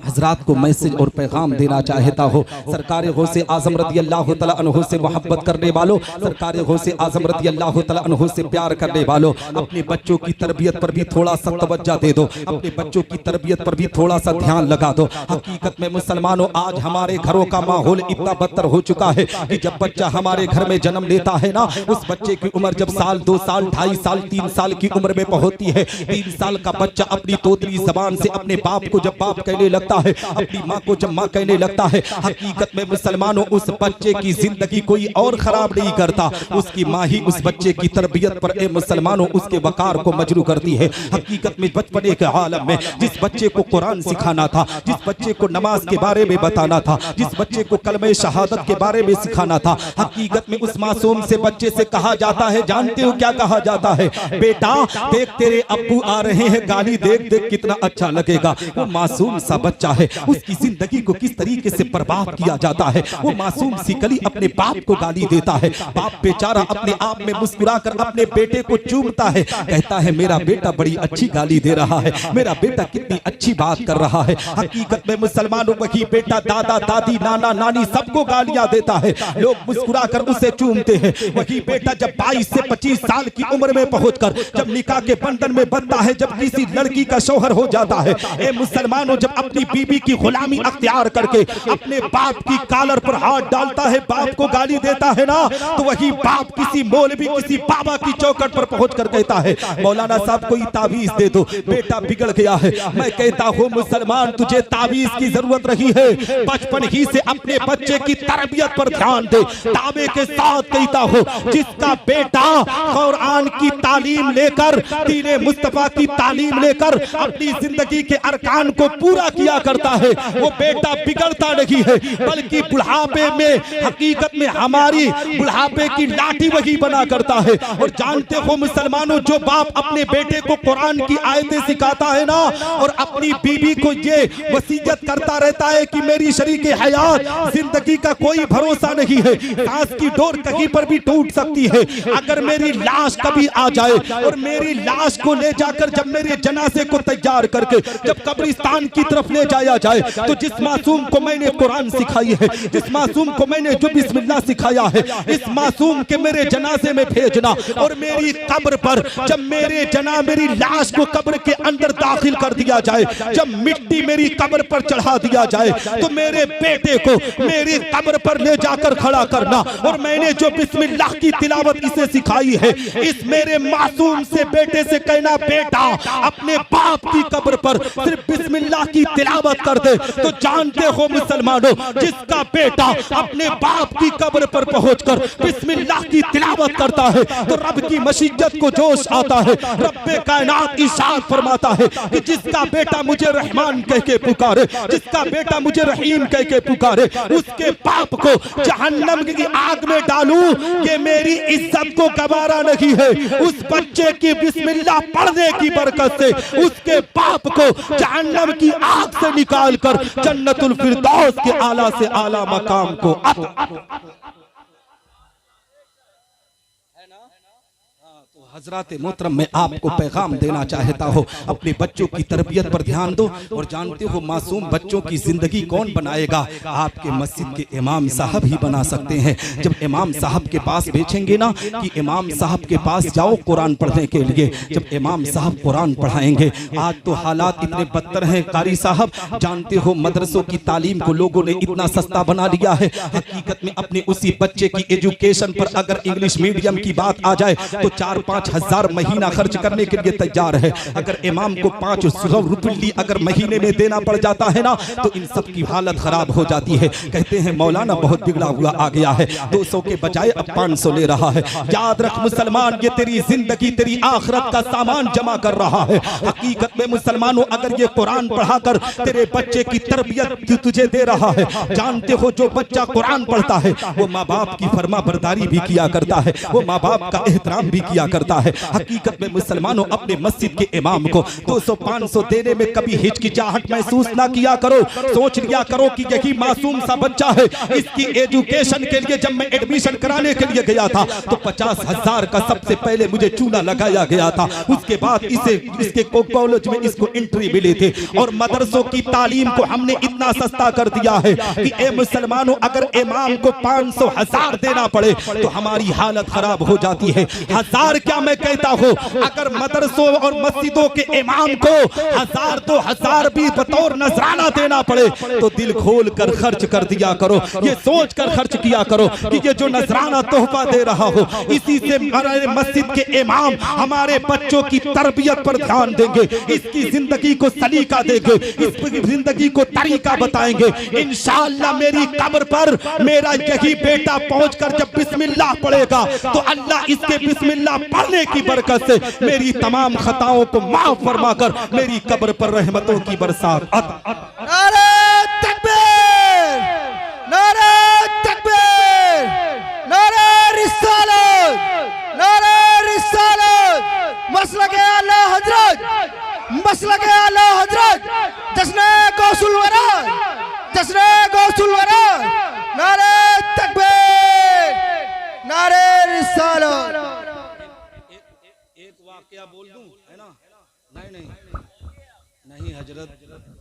हजरात को मैसेज और पैगाम देना चाहता हूँ। सरकार गौसे आज़म रज़ी अल्लाह तआला अन्हु से मोहब्बत करने वालों, सरकार गौसे आज़म रज़ी अल्लाह तआला अन्हु से प्यार करने वालों, अपने बच्चों की तरबियत पर भी थोड़ा सा तवज्जो दे दो, अपने बच्चों की तरबियत पर भी थोड़ा सा ध्यान लगा दो। हकीकत में मुसलमानों आज हमारे घरों का माहौल इतना बदतर हो चुका है कि जब बच्चा हमारे घर में जन्म लेता है ना, उस बच्चे की उम्र जब साल 2 साल 2.5 साल 3 साल की उम्र में पहुंचती है, 3 साल का बच्चा अपनी तोतली जबान से अपने बाप को जब बाप कहने लगता है, अपनी माँ को जब माँ कहने लगता है, हकीकत में मुसलमानों उस बच्चे की जिंदगी कोई और खराब नहीं करता, उसकी माँ ही उस बच्चे की तरबियत पर ए मुसलमानों उसके वकार को मजरू करती है। हकीकत में बचपने के आलम में जिस बच्चे को कुरान सिखाना था, जिस बच्चे को नमाज के बारे में बताना था, जिस बच्चे को कलमे शहादत के बारे में सिखाना था, हकीकत में उस मासूम से बच्चे से कहा जाता है, जानते हो क्या कहा जाता है, बेटा देख तेरे अब्बू आ रहे हैं, गाली देख देख कितना अच्छा लगेगा। वो मासूम सा बच्चा है, उसकी जिंदगी को किस तरीके से बर्बाद किया जाता है। वो मासूम सी कली अपने बाप को गाली देता है, बाप बेचारा अपने आप में मुस्कुराकर अपने बेटे को चूमता है, कहता है मेरा बेटा बड़ी अच्छी गाली दे रहा है, मेरा बेटा कितनी अच्छी बात कर रहा है। हकीकत में मुसलमानों वही बेटा दादा दादी नाना नानी सबको गालियां देता है, लोग मुस्कुराकर उसे चूमते हैं। वही बेटा जब 22 से 25 साल की उम्र में पहुंचकर जब निकाह के बंधन में बंधता है, जब किसी लड़की का शौहर हो जाता है, ए मुसलमानों जब अपनी बीबी की गुलामी अख्तियार करके अपने बाप की कालर पर हाथ डालता है, बाप को गाली देता है ना, तो वही बाप किसी मौलवी किसी बाबा की चौखट पर पहुंचकर कहता है मौलाना साहब कोई तावीज दे दो, बेटा बिगड़ गया है। मैं कहता हूं मुसलमान तुझे तावीज की जरूरत रही है, बचपन ही से अपने बच्चे की तरबियत पर ध्यान दे। दावे के साथ कहता हूं जिसका बेटा कुरान की तालीम लेकर, दीन मुस्तफा की तालीम लेकर अपनी जिंदगी के अरकान को पूरा किया करता है वो बेटा बिगड़ता नहीं है, बल्कि बुढ़ापे में हकीकत में हमारी बुढ़ापे की लाठी वही बना करता है। और जानते हो मुसलमानों, जो बाप अपने बेटे को कुरान की आयतें सिखाता है ना, और अपनी बीवी को ये वसीयत करता रहता है कि मेरी शरीके हयात, जिंदगी का कोई भरोसा नहीं है, सांस की डोर कहीं पर भी टूट सकती है, अगर मेरी लाश कभी आ जाए और मेरी लाश को ले जाकर जब मेरे जनाजे को तैयार करके जब कब्रिस्तान की तरफ ले जाया जाए, तो जिस मासूम को मैंने कुरान सिखाई है, जिस मासूम को मैंने जो बिस्मिल्लाह सिखाया है, इस मासूम के मेरे जनाजे में भेजना, और मेरी कब्र पर जब मेरी लाश को कब्र के अंदर दाखिल कर दिया जाए, जब मिट्टी मेरी कब्र पर चढ़ा दिया जाए, तो मेरे बेटे को मेरी कब्र पर ले जाकर खड़ा करना, और मैंने जो बिस्मिल्लाह की तिलावत इसे सिखाई है, इस मेरे मासूम से बेटे से कहना, बेटा अपने बाप की कब्र पर सिर्फ बिस्मिल्लाह की तिलावत कर दे। तो जानते हो मुसलमानों, जिसका बेटा अपने बाप की कब्र पर पहुंचकर बिस्मिल्लाह की तिलावत करता है, तो रब की मशीयत को जोश आता है। रब्बे कायनात इरशाद फरमाता है कि जिसका बेटा मुझे रहमान कह के पुकारे, जिसका बेटा मुझे रहीम कह के पुकारे, उसके बाप को जहन्नम की आग में डालूं, ये मेरी इज्जत को गवारा नहीं है। उस बच्चे की बिस्मिल्लाह पढ़ने की बरकत से उसके बाप को जहन्नम की आग से निकालकर जन्नतुल फिरदौस के आला से आला मकाम को हजरत मोहतरम, मैं आपको पैगाम देना चाहता हूँ, अपने बच्चों की तरबियत पर ध्यान दो। और जानते हो मासूम बच्चों की जिंदगी कौन बनाएगा? आपके मस्जिद के इमाम साहब ही बना सकते हैं। जब इमाम साहब के पास भेजेंगे ना कि इमाम साहब के पास जाओ कुरान पढ़ने के लिए, जब इमाम साहब कुरान पढ़ाएंगे, आज तो हालात इतने बदतर हैं कारी साहब, जानते हो मदरसों की तालीम को लोगों ने इतना सस्ता बना लिया है। हकीकत में अपने उसी बच्चे की एजुकेशन पर अगर इंग्लिश मीडियम की बात आ जाए तो 4-5 हजार महीना खर्च करने के लिए तैयार है। अगर इमाम को 500 रुपये अगर महीने में देना पड़ जाता है ना, तो इन सब की हालत खराब हो जाती है। कहते हैं मौलाना बहुत बिगड़ा हुआ आ गया है, 200 के बजाय अब 500 ले रहा है। याद रख मुसलमान, ये तेरी जिंदगी तेरी आखिरत का सामान जमा कर रहा है। हकीकत में मुसलमानों, अगर ये कुरान पढ़ाकर तेरे बच्चे की तरबियत तुझे दे रहा है, जानते हो जो बच्चा कुरान पढ़ता है वो माँ बाप की फरमा बरदारी भी किया करता है, वो माँ बाप का एहतराम भी किया करता है। हकीकत में मुसलमानों, अपने मस्जिद के इमाम को 200-500 देने में कभी हिचकिचाहट महसूस ना किया करो। सोच लिया करो कि यही मासूम सा बच्चा है, इसकी एजुकेशन के लिए जब मैं एडमिशन कराने के लिए गया था तो 50,000 का सबसे पहले मुझे चूना लगाया गया था। उसके बाद इसके कॉलेज में इसको एंट्री मिली थी, और मदरसों की तालीम को हमने इतना सस्ता कर दिया है कि ए मुसलमानों, अगर इमाम को 500,000 देना पड़े तो हमारी हालत खराब हो जाती है। हजार क्या मैं कहता हूँ, अगर मदरसों और मस्जिदों के इमाम को 1000-2000 भी बतौर नजराना देना पड़े तो दिल खोल कर खर्च कर दिया करो। ये सोच कर खर्च किया करो कि ये जो नजराना तोहफा दे रहा हो, इसी से हमारे मस्जिद के इमाम हमारे बच्चों की तरबियत पर ध्यान देंगे, इसकी जिंदगी को सलीका देंगे, इसकी जिंदगी को तरीका बताएंगे। इंशाअल्लाह मेरी कब्र पर मेरा यही बेटा पहुंचकर जब बिस्मिल्लाह पढ़ेगा तो अल्लाह इसके बिस्मिल्लाह पढ़ने की बरकत से मेरी तमाम खताओं को माफ फरमाकर मेरी कब्र पर रहमतों की बरसात नारे तकबीर, नारे तकबीर, नारे रिसालत, नारे रिसालत, मसलके आला हजरत, मसलके आला हजरत, जश्न गौसुल वरा, जश्न गौसुल वरा, नारे तकबीर, नारे रिसालत। एक वाकया बोल दूं, है ना? नहीं हजरत,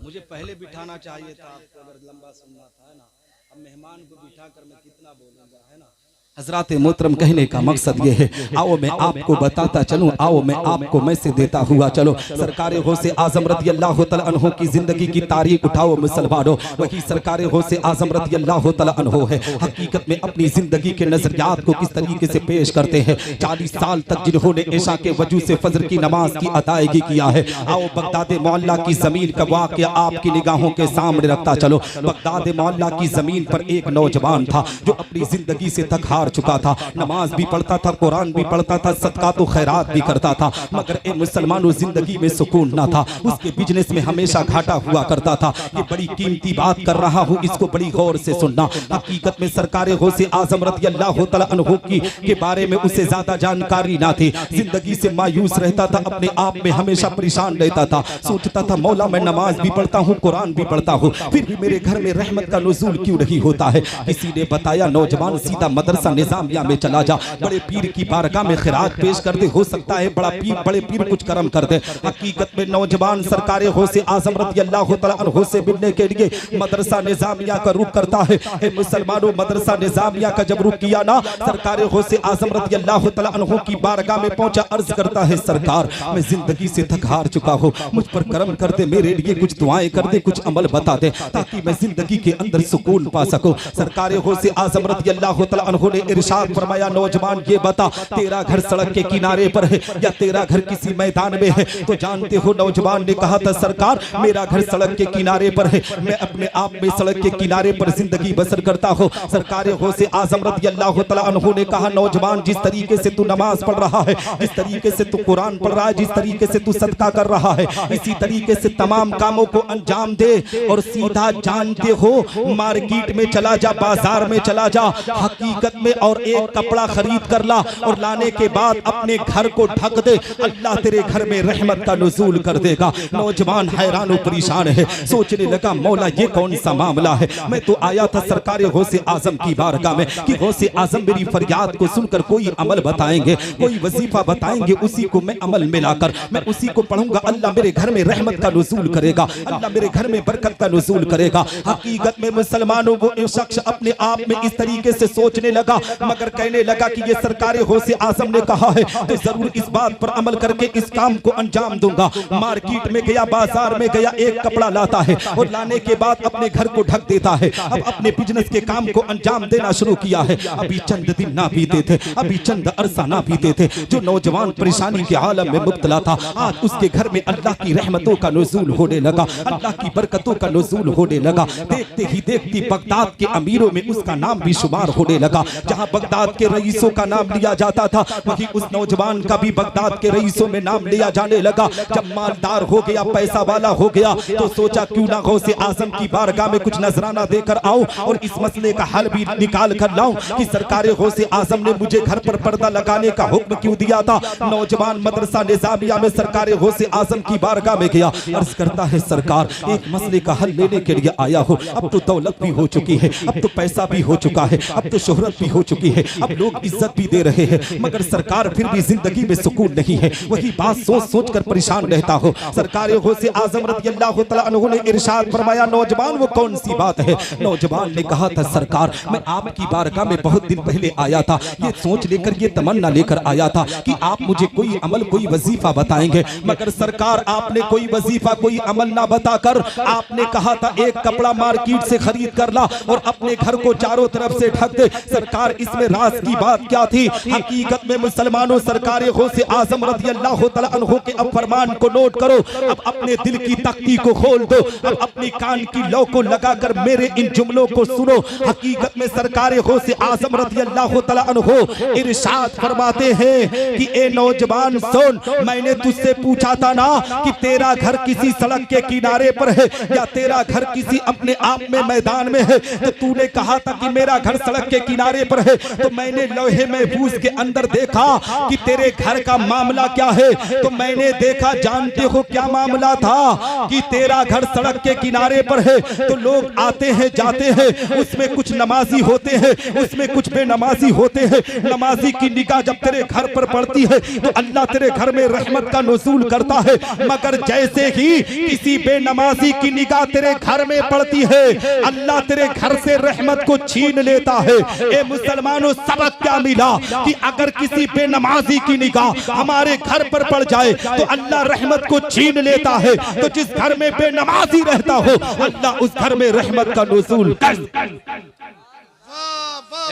मुझे पहले बिठाना चाहिए था आपको, अगर लंबा सुनना था, है ना? अब मेहमान को बिठाकर मैं कितना बोलूंगा, है ना? हजरत मोहतरम, कहने का मकसद ये है, आओ मैं आपको बताता चलूं, आओ मैं आपको मैसेज देता हुआ चलो। सरकार गौसे आजम रज़ी अल्लाह तआला अन्हु की जिंदगी की तारीख उठाओ मुसलमानों, वही सरकार गौसे आजम रज़ी अल्लाह तआला अन्हु है। हकीकत में अपनी जिंदगी के नजरियात को किस तरीके से पेश करते हैं। 40 साल तक जिन्होंने ईशा के वजू से फजर की नमाज की अदायगी किया है। आओ बगदाद मोहल्ला की जमीन का वाकया आपकी निगाहों के सामने रखता चलो। बगदाद मोहल्ला की जमीन पर एक नौजवान था जो अपनी जिंदगी से थक हार चुका था, नमाज भी पढ़ता था, कुरान भी पढ़ता था, सदका तो खैरात भी करता था, मगर ए मुसलमानों जिंदगी में सुकून ना था। उसके बिजनेस में हमेशा घाटा हुआ करता था। ये बड़ी कीमती बात कर रहा हूँ, इसको बड़ी गौर से सुनना। हकीकत में सरकार गौसे आजम रज़ियल्लाहु तआला अन्हु के बारे में उसे ज्यादा जानकारी ना थी। जिंदगी से मायूस रहता था, अपने आप में हमेशा परेशान रहता था। सोचता था मौला मैं नमाज भी पढ़ता हूँ, कुरान भी पढ़ता हूँ, फिर भी मेरे घर में रहमत का नुज़ूल क्यों नहीं होता है। किसी ने बताया नौजवान सीधा मदरसा निजामिया में चला जा, बड़े पीर की बारगाह में खिरात पेश कर दे, हो सकता है बड़े पीर कुछ करम कर दे। हकीकत में नौजवान सरकार गौसे आजम रज़ियल्लाहु तआला अन्हु से मिलने के लिए मदरसा निजामिया का रुख करता है। मुसलमानों मदरसा निजामिया का जब रुख किया ना, सरकार गौसे आजम रज़ियल्लाहु तआला अन्हु की बारगाह में पहुंचा, अर्ज करता है सरकार मैं जिंदगी से थक हार चुका हूँ, मुझ पर करम कर दे, मेरे लिए कुछ दुआएं कर दे, कुछ अमल बता दे ताकि मैं जिंदगी के अंदर सुकून पा सकूं। सरकार गौसे आजम रज़ियल्लाहु तआला अन्हु ने इरशाद फरमाया नौजवान ये बता तेरा घर सड़क के किनारे पर है या तेरा घर किसी मैदान में है। तो जानते हो नौजवान ने कहा था सरकार मेरा घर सड़क के किनारे पर है, मैं अपने आप में सड़क के किनारे पर जिंदगी बसर करता हूँ। सरकार गौसे आजम रज़ियल्लाहु तआला अन्हु ने कहा नौजवान जिस तरीके से तू नमाज पढ़ रहा है, जिस तरीके से तू कुरान पढ़ रहा है, जिस तरीके से तू सदका कर रहा है, इसी तरीके से तमाम कामों को अंजाम दे और सीधा जानते हो मार्केट में चला जा, बाजार में चला जा हकीकत में और एक कपड़ा खरीद कर ला और लाने के बाद अपने घर को ढक दे, अल्लाह तेरे घर में रहमत का नुज़ूल कर देगा। नौजवान हैरान और परेशान है, सोचने लगा मौला ये कौन सा मामला है। मैं तो आया था सरकार गौसे आजम की बारगाह में कि गौसे आजम मेरी फरियाद को सुनकर कोई अमल बताएंगे, कोई वजीफा बताएंगे, उसी को मैं अमल में लाकर मैं उसी को पढ़ूंगा, अल्लाह मेरे घर में रहमत का नुज़ूल करेगा, अल्लाह मेरे घर में बरकत का नुज़ूल करेगा। हकीकत में मुसलमानों वो शख्स अपने आप में इस तरीके से सोचने लगा, मगर कहने लगा कि ये सरकार गौसे आजम ने कहा है तो जरूर इस बात पर अमल करके इस काम को अंजाम दूंगा। मार्केट में गया, बाजार में गया, एक कपड़ा लाता है और लाने के बाद अपने घर को ढक देता है। अब अपने बिजनेस के काम को अंजाम देना शुरू किया है। अभी चंद दिन ना बीते थे, अभी चंद अरसा ना बीते थे, जो नौजवान परेशानी के आलम में मुब्तला था, आज उसके घर में अल्लाह की रहमतों का नुज़ूल होने लगा, अल्लाह की बरकतों का नुज़ूल होने लगा। देखते ही देखती बगदाद के अमीरों में उसका नाम भी शुमार होने लगा। जहां बगदाद के रईसों का नाम लिया जाता था, वहीं उस नौजवान का भी बगदाद के रईसों में नाम लिया जाने लगा। जब मालदार हो गया, पैसा वाला हो गया, तो सोचा क्यों ना गौसे आजम की बारगाह में कुछ नजराना देकर आऊं और इस मसले का हल भी निकाल कर लाऊं कि सरकार गौसे आजम ने मुझे घर पर पर्दा लगाने का हुक्म क्यों दिया था। नौजवान मदरसा निजामिया में सरकार गौसे आजम की बारगाह में गया, अर्ज करता है सरकार एक मसले का हल लेने के लिए आया हूँ। अब तो दौलत भी हो चुकी है, अब तो पैसा भी हो चुका है, अब तो शोहरत भी हो चुकी है, अब लोग इज्जत भी दे रहे हैं, मगर सरकार फिर भी जिंदगी में सुकून नहीं है। वही बात सोच सोच कर परेशान रहता हो। सरकार गौसे आजम रज़ियल्लाहु तआला अन्हु ने इरशाद फरमाया नौजवान वो कौन सी बात है। नौजवान ने कहा था सरकार मैं आपकी बारगाह में बहुत दिन पहले आया था, ये सोच लेकर ये तमन्ना लेकर आया था कि आप मुझे कोई अमल कोई वजीफा बताएंगे, मगर सरकार आपने कोई वजीफा कोई अमल ना बताकर आपने कहा था एक कपड़ा मार्केट से खरीद कर ला और अपने घर को चारों तरफ से ढक दे। सरकार इसमें राज की बात क्या थी। हकीकत में मुसलमानों सरकार गौसे आजम रज़ियल्लाहु तआला अन्हु के अब फरमान को नोट करो, अब अपने दिल की तख्ती को खोल दो, अब अपनी कान की लौ को लगाकर मेरे इन जुमलों को सुनो। हकीकत में सरकार गौसे आजम रज़ियल्लाहु तआला अन्हु इरशाद फरमाते हैं कि ए नौजवान सुन, मैंने तुझसे पूछा था ना कि तेरा घर किसी सड़क के किनारे पर है या तेरा घर किसी अपने आप में मैदान में है, तो तूने कहा था कि मेरा घर सड़क के किनारे पर है। तो मैंने लौहे महफूज के अंदर देखा कि तेरे घर का मामला क्या है, तो मैंने देखा जानते हो क्या मामला था कि तेरा घर सड़क के किनारे पर है, तो लोग आते हैं जाते हैं, उसमें कुछ नमाजी होते हैं, उसमें कुछ बेनमाजी होते हैं। नमाजी की निगाह जब तेरे घर पर पड़ती है तो अल्लाह तेरे घर में रहमत का नुज़ूल करता है, मगर जैसे ही किसी बेनमाजी की निगाह तेरे घर में पड़ती है अल्लाह तेरे घर से रहमत को छीन लेता है। ए मुसलमानों सबक क्या मिला कि अगर किसी बेनमाजी की निगाह हमारे घर पर पड़ जाए तो अल्लाह रहमत को छीन लेता है। तो जिस घर में बेनमाजी रहता हो अल्लाह उस घर में रहमत का नुज़ूल कर।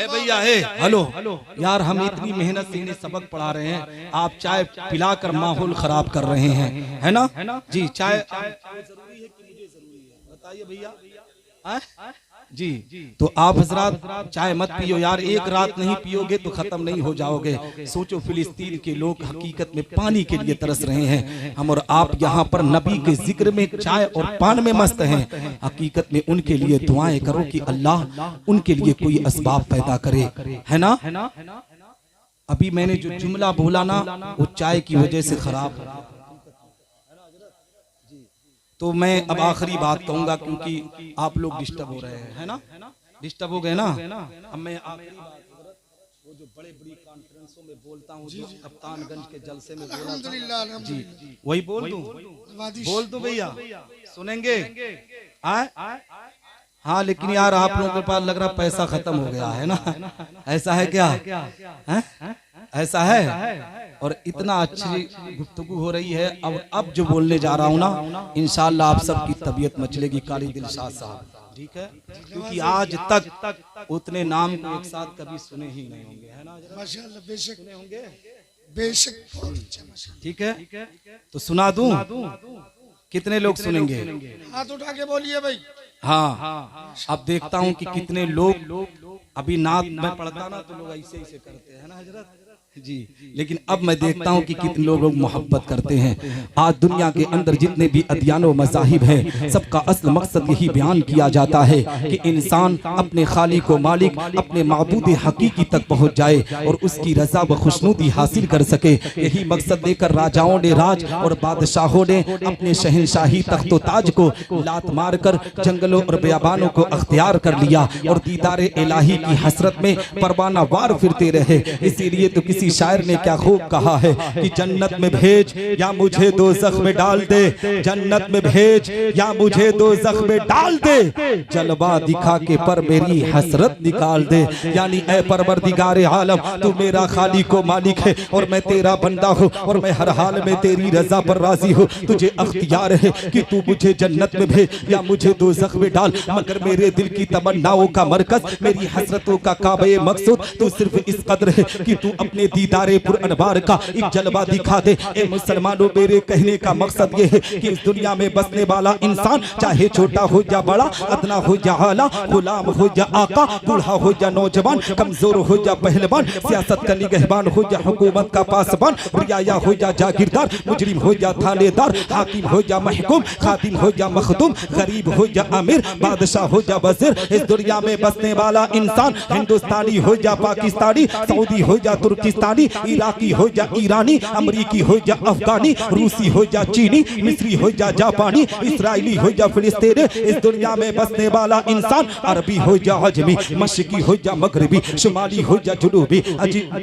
भैया है हेलो यार, हम इतनी मेहनत से इन्हें सबक पढ़ा रहे हैं, आप चाय पिलाकर माहौल खराब कर रहे हैं, है ना जी। चाय जरूरी है कि मुझे जरूरी है, बताइए भैया। जी। तो आप हजरात चाय मत पियो यार, एक रात नहीं पियोगे तो खत्म नहीं हो जाओगे। सोचो फिलिस्तीन के लोग हकीकत में पानी के लिए तरस रहे हैं, हम और आप यहाँ पर नबी के जिक्र में चाय और पान में मस्त हैं। हकीकत में उनके लिए दुआएं करो कि अल्लाह उनके लिए कोई असबाब पैदा करे, है ना। अभी मैंने जो जुमला बोला ना वो चाय की वजह से खराब है। तो मैं अब आखिरी बात कहूंगा क्योंकि आप लोग डिस्टर्ब हो रहे हैं, है ना, डिस्टर्ब हो गए ना। अब मैं आखिरी बात, वो जो बड़े बड़ी कॉन्फ्रेंसों में बोलता हूँ, जो कप्तानगंज के जलसे में बोला था, जी वही बोल दूं भैया, सुनेंगे। हाँ लेकिन यार आप लोगों के पास लग रहा पैसा खत्म हो गया है ना, ऐसा है क्या है? ऐसा है। और इतना अच्छी गुफ्तगू हो रही है। अब जो बोलने जा रहा हूँ ना, इंशाअल्लाह आप सबकी तबीयत मचलेगी। कारी दिलशाद साहब, ठीक है, क्योंकि आज तक उतने नाम को एक साथ कभी सुने ही नहीं होंगे, है ना। माशाअल्लाह, बेशक सुने होंगे, बेशक। ठीक है, तो सुना दूं, कितने लोग सुनेंगे? हाथ उठा के बोलिए भाई। हाँ, अब देखता हूँ कि कितने लोग, अभी नात में पढ़ता ना तो लोग ऐसे ऐसे करते हैं ना हजरत जी, लेकिन अब मैं देखता हूँ कि कितने लोग मोहब्बत करते हैं। आज दुनिया के अंदर जितने भी अदियान व मज़ाहिब हैं, सबका असल मकसद यही बयान किया जाता है कि इंसान अपने खालिक व मालिक, अपने माबूद हकीकी तक पहुँच जाए और उसकी रजा व खुशनुदी हासिल कर सके। यही मकसद लेकर राजाओं ने राज और बादशाहों ने अपने शहनशाही तख्तो ताज को लात मार कर जंगलों और बयाबानों को अख्तियार कर लिया और दीदार इलाही की हसरत में परवाना वार फिरते रहे। इसीलिए तो किसी शायर ने क्या खूब कहा है कि जन्नत में भेज या मुझे दोज़ख में डाल दे, जन्नत में भेज या मुझे दोज़ख में डाल दे, जलवा दिखा के पर मेरी हसरत निकाल दे। यानी ऐ परवरदिगार आलम, तू मेरा खालिक व मालिक है और मैं तेरा बंदा हूँ और मैं हर हाल में तेरी रजा पर राजी हूँ। तुझे अख्तियार है कि तू मुझे जन्नत में भेज या मुझे दोज़ख में डाल, मगर मेरे दिल की तमन्नाओं का मरकज, मेरी हसरतों का काबे मकसूद तू सिर्फ इस कदर है कि तू अपने दीदारे पुर अनवार का एक जलवा दिखा दे। ए मुसलमानों, मेरे कहने का मकसद ये है कि इस दुनिया में बसने वाला इंसान चाहे छोटा हो या बड़ा, अदना हो या आला, गुलाम हो या आका, बूढ़ा हो या नौजवान, कमजोर हो या पहलवान, सियासत का निगहबान हो या हुकूमत का पासबान, रियाया हो या जागीरदार, मुजरिम हो या थानेदार, हाकिम हो या महकूम, खादिम हो या मखदूम, गरीब हो या अमीर, बादशाह हो या वज़ीर, इस दुनिया में बसने वाला इंसान हिंदुस्तानी हो या पाकिस्तानी, सऊदी हो या तुर्किस्तानी, इराकी हो या ईरानी, अमरीकी हो या अफगानी, रूसी हो या चीनी, मिस्री हो या जापानी, इसराइली हो या फिलिस्तीनी, इस दुनिया में बसने वाला इंसान अरबी हो या अजमी, मशरिकी हो या मगरबी, शुमाली हो या जुनूबी,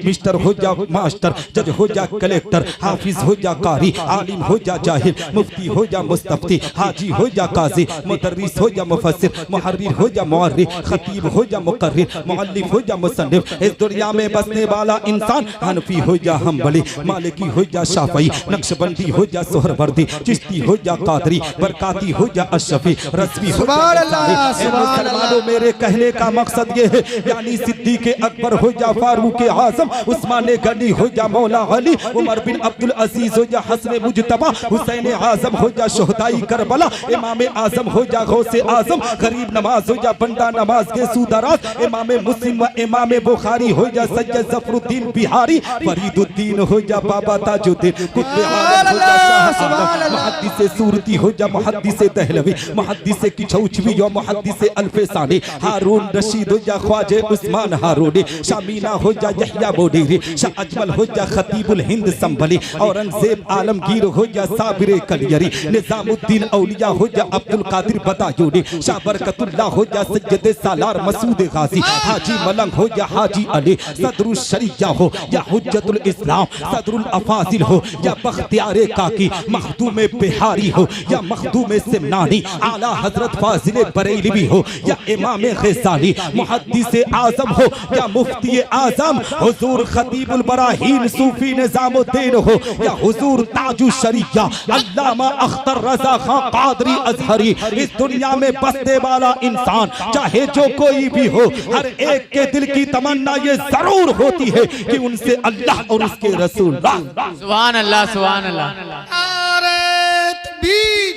मिस्टर हो या मास्टर, जज हो या कलेक्टर, हाफिज हो या कारी, आलिम हो या जाहिल, मुफ्ती हो या मुस्तफ्ती, हाजी हो या काजी, मुदर्रिस हो या मुफस्सिर, मुहर्रिर हो या मुअर्रिख, खतीब हो या मुकर्रिर, मुअल्लिफ हो या मुसन्निफ, इस दुनिया में बसने वाला इंसान हनफी हो या हम्बली, मालिकी हो या शाफई, नक्शबंदी हो या सोहरवर्दी, चिश्ती हो या कादरी, बरकाती हो या अशफी, रज़वी हो या मुसलमानों, मेरे कहने का मकसद ये है यानी सिद्दीक़ अकबर हो या फारूक आज़म, उस्मान गनी हो या मौला अली, उमर बिन अब्दुल अजीज हो या हसन मुजतबा, हुसैन आज़म हो या शुहदाई करबला, इमाम आज़म हो या गौसे आज़म, गरीब नवाज हो या बंदा नवाज के सूदराज, इमाम मुस्लिम व इमाम बुखारी हो या सैयद ज़फरुद्दीन बिहारी, फरीदुद्दीन हो या बाबा ताजुद्दीन, कुतुब आलम हो या शाह आलम, मुहद्दिस सूरती हो या मुहद्दिस दहलवी, मुहद्दिस किचौचवी या मुहद्दिस अल्फसानी, हारून रशीद हो या ख्वाजा उस्मान हारूनी, शामीना हो या यहया बोडीरी, शाह अजमल हो या खतीबुल हिंद संभली, औरंगजेब आलमगीर हो या साबिर कलियरी, निजामुद्दीन औलिया हो या अब्दुल कादिर बदायूनी, शाह बरकतुल्लाह हो या सैयद सालार मसूद गाजी, हाजी मलंग हो या हाजी अली, सदरुल शरिया हो या हुज्जतुल इस्लाम, सदरुल अफाजिल हो या बख्तियार काकी, मखदूम बिहारी हो या मखदूम सिमनानी, आला हजरत फाजिल बरेलवी हो या इमाम ग़ज़ाली, मुहद्दिस आज़म हो या मुफ्ती आज़म, हुजूर खतीबुल बराहीन सूफी निज़ामुद्दीन हो या हुजूर ताजुश शरिया अल्लामा अख्तर रज़ा खां क़ादरी अज़हरी, इस दुनिया में बसने वाला इंसान चाहे जो कोई भी हो, हर एक के दिल की तमन्ना ये जरूर होती है कि उनसे अल्लाह और उसके रसूल। सुभान अल्लाह, सुभान अल्लाह। नारे तकबीर,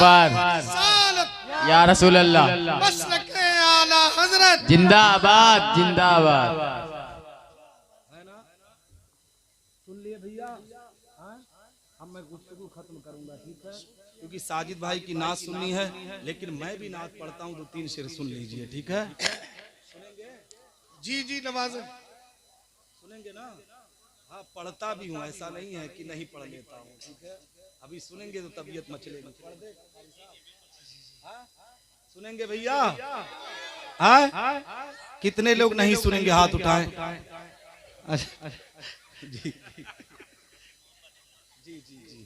बार रिसालत, या रसूल अल्लाह। मसलक हजरत जिंदाबाद जिंदाबाद। सुन लिए भैया, अब मैं गुफ्तगू खत्म करूंगा, ठीक है, क्योंकि साजिद भाई की नात सुननी है, लेकिन मैं भी नात पढ़ता हूँ, 2-3 शेर सुन लीजिए, ठीक है? जी जी नवाज सुनेंगे ना? हाँ, पढ़ता भी हूँ, ऐसा नहीं है कि नहीं पढ़ लेता हूँ, ठीक है? अभी सुनेंगे तो तबीयत मचलेगी। पढ़ दे, सुनेंगे भैया? हाँ? कितने लोग नहीं सुनेंगे, हाथ उठाएं। अच्छा, जी जी जी जी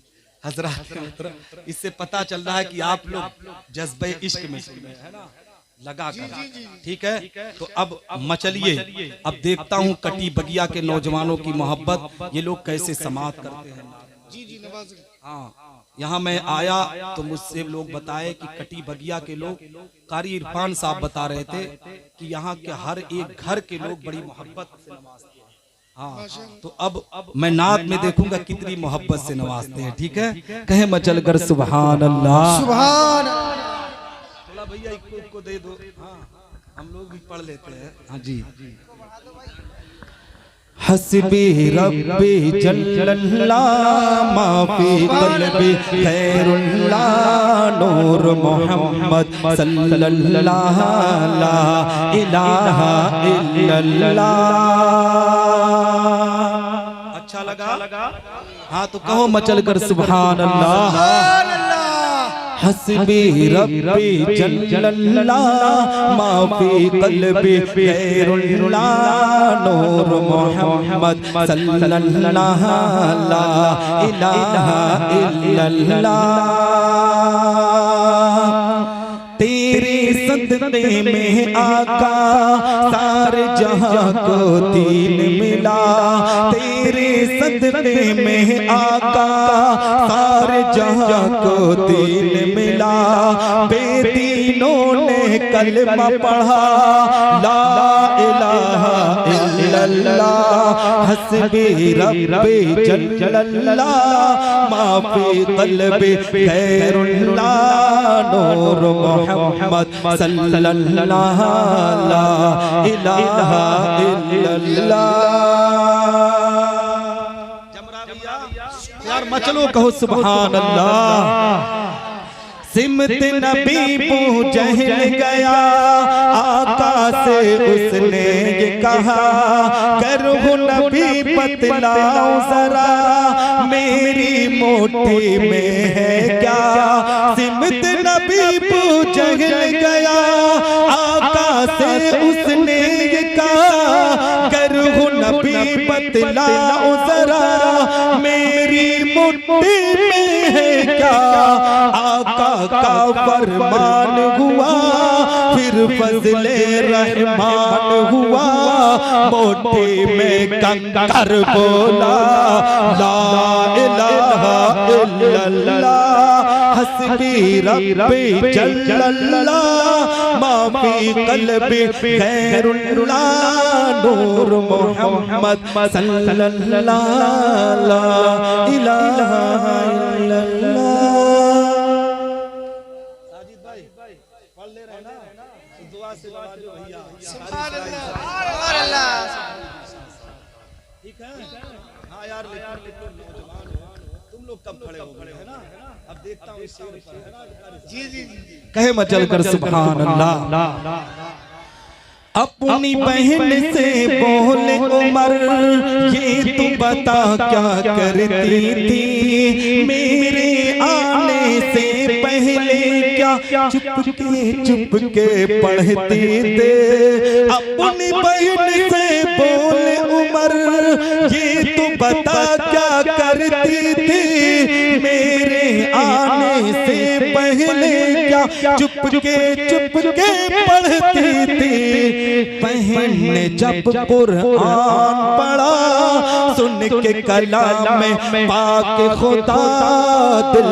हजरत, इससे पता चल रहा है कि आप लोग जज्बे इश्क में सुन रहे हैं ना, लगा कर, ठीक है? तो अब मचलिए, अब देखता हूँ कटी बगिया के नौजवानों की मोहब्बत ये लोग कैसे समाप्त करते हैं। जी जी नवाज हाँ, यहाँ मैं आया तो मुझसे लोग बताए कि कटी बगिया के लोग, कारी इरफान साहब बता रहे थे कि यहाँ के हर एक घर के लोग बड़ी मोहब्बत से नवाजते हैं। हाँ, तो अब मैं नात में देखूंगा कितनी मोहब्बत से नवाजते हैं, ठीक है? कहे मचल कर सुभान अल्लाह, सुभान थोड़ा भैया इक्को दे दो। हाँ, हम लोग भी पढ़ लेते हैं। हाँ जी। हस्बी रब्बी जल्लल्लाह माफी क़ल्बी खैरुल्लाह नूर मोहम्मद सल्लल्लाह ला इलाहा इल्लल्लाह। अच्छा लगा? हाँ, तो कहो मचल कर सुभान अल्लाह। हस्बी रब्बी जल्लल्लाह माफी क़ल्बी खैरुल्लाह नूर मोहम्मद सल्लल्लाह ला इलाहा इल्लल्लाह। तेरे सदक़े में आका सारे जहां को दीन मिला, तेरे सदक़े में आका सारे जहां को दीन मिला। बेदीनों ने कलमा पढ़ा ला इलाहा इल्लल्लाह। हस्बी रब्बी जल्लल्लाह माफी क़ल्बी खैरुल्लाह नूर मोहम्मद सल्लल्लाह ला इलाहा इल्लल्लाह। यार मचलो, कहो सुभान अल्लाह। सिमत नबी पूजहल गया, आका से उसने ये कहा, करो नबी बतलाओ जरा मेरी मोटी में है क्या। सिमत नबी पूजहल गया, आका से उसने ये कहा, करो नबी बतलाओ जरा मेरी मोटी में है क्या। आका का फरमान हुआ, फिर फजले रहमान हुआ, मोटी में कंकर बोला ला इलाहा इल्लल्लाह। हस्बी रब्बी जल्लल्लाह माफी क़ल्बी खैरुल्लाह नूर मोहम्मद सल्लल्लाह ला इलाहा इल्लल्लाह। ठीक है? हाँ यार, तुम लोग कब खड़े हो गए है ना? अब देखता हूँ इस शेर पर, है ना? जी जी जी। कहे मचल कर सुभान अल्लाह। अपनी बहन से बोले उमर, ये तू बता क्या करती थी मेरे आने से पहले, क्या चुपके पढ़ती थे। अपनी बहन से बोले उमर, ये तू बता क्या करती थी मेरे आने से पहले, क्या चुपके पढ़ती थी। बहन ने जब कुरान पढ़ा, सुन के कलाम में पाक खुदा, दिल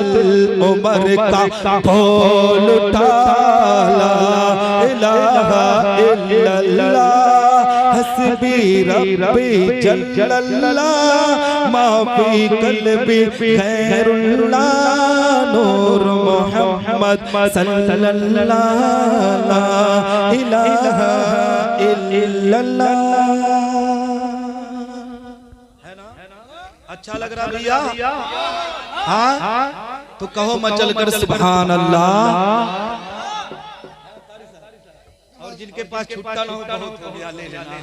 उमर का बोल उठा ला इलाहा इल्लल्लाह। हस्बी रब्बी जल्लल्लाह माफी क़ल्बी खैरुल्लाह नूर मोहम्मद सल्लल्लाह ला इलाहा इल्लल्लाह। है ना? अच्छा लग रहा भैया? हाँ? तो कहो मचल कर सुभान अल्लाह। और जिनके पास छुट्टा ना हो बहुत हो गया ले लेना।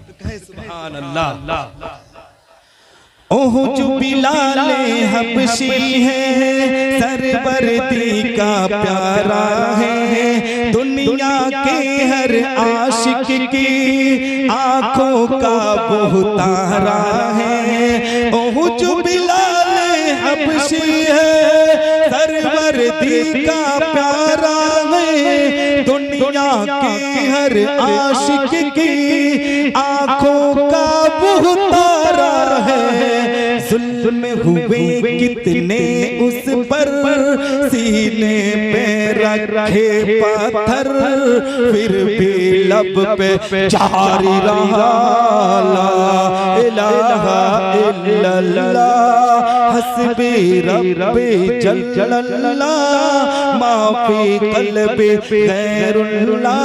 तो कहे सुभान अल्लाह। ओह जो बिलाल हबशी है सरवरदी का प्यारा है, दुनिया के हर आशिक की आंखों का वो तारा है। ओह जो बिलाल हबशी है सरवरदी का प्यारा है, दुनिया के हर आशिक की आंखों का वो तारा है। जुल्म हुए कितने उस पर सीने पे रखे पत्थर, फिर भी लब पे जारी रहा ला इलाहा इल्लल्लाह। हस्बी रब्बी जल्लल्लाह माफी क़ल्बी गैरुल्लाह,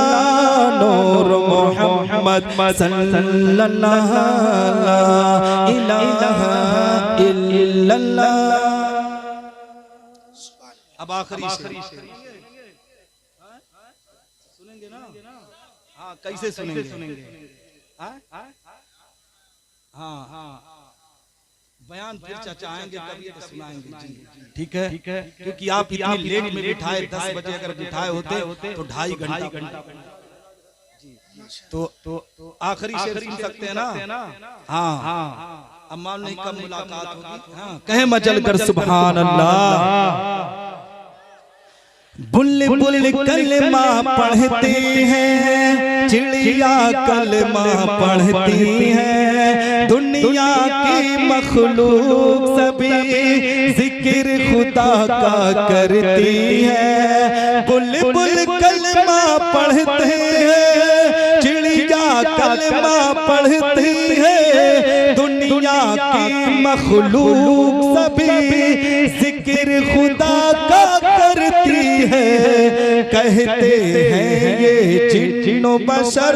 नूर मोहम्मद सल्लल्लाहु इलाहा इल्लल्लाह। अब आखिरी सुनेंगे ना? हाँ कैसे सुनेंगे? हाँ बयान फिर चाचा आएंगे कभी तो सुनाएंगे जी। ठीक है क्योंकि आप इतनी लेट में बिठाए 10 बजे अगर बिठाए होते तो 2.5 घंटा तो आखिरी शेर सुन सकते हैं ना? हाँ अब मान नहीं कब मुलाकात होगी। हाँ कहे मचल कर सुभान अल्लाह। बुलबुल कलमा पढ़ते हैं, चिड़िया कलमा पढ़ती है, दुनिया की मखलूक सभी जिक्र खुदा का करती है। बुलबुल कलमा पढ़ते हैं, चिड़िया कलमा पढ़ती है, दुनिया की मखलूक सभी जिक्र खुदा का करती है। कहते हैं ये जिन्नो बशर,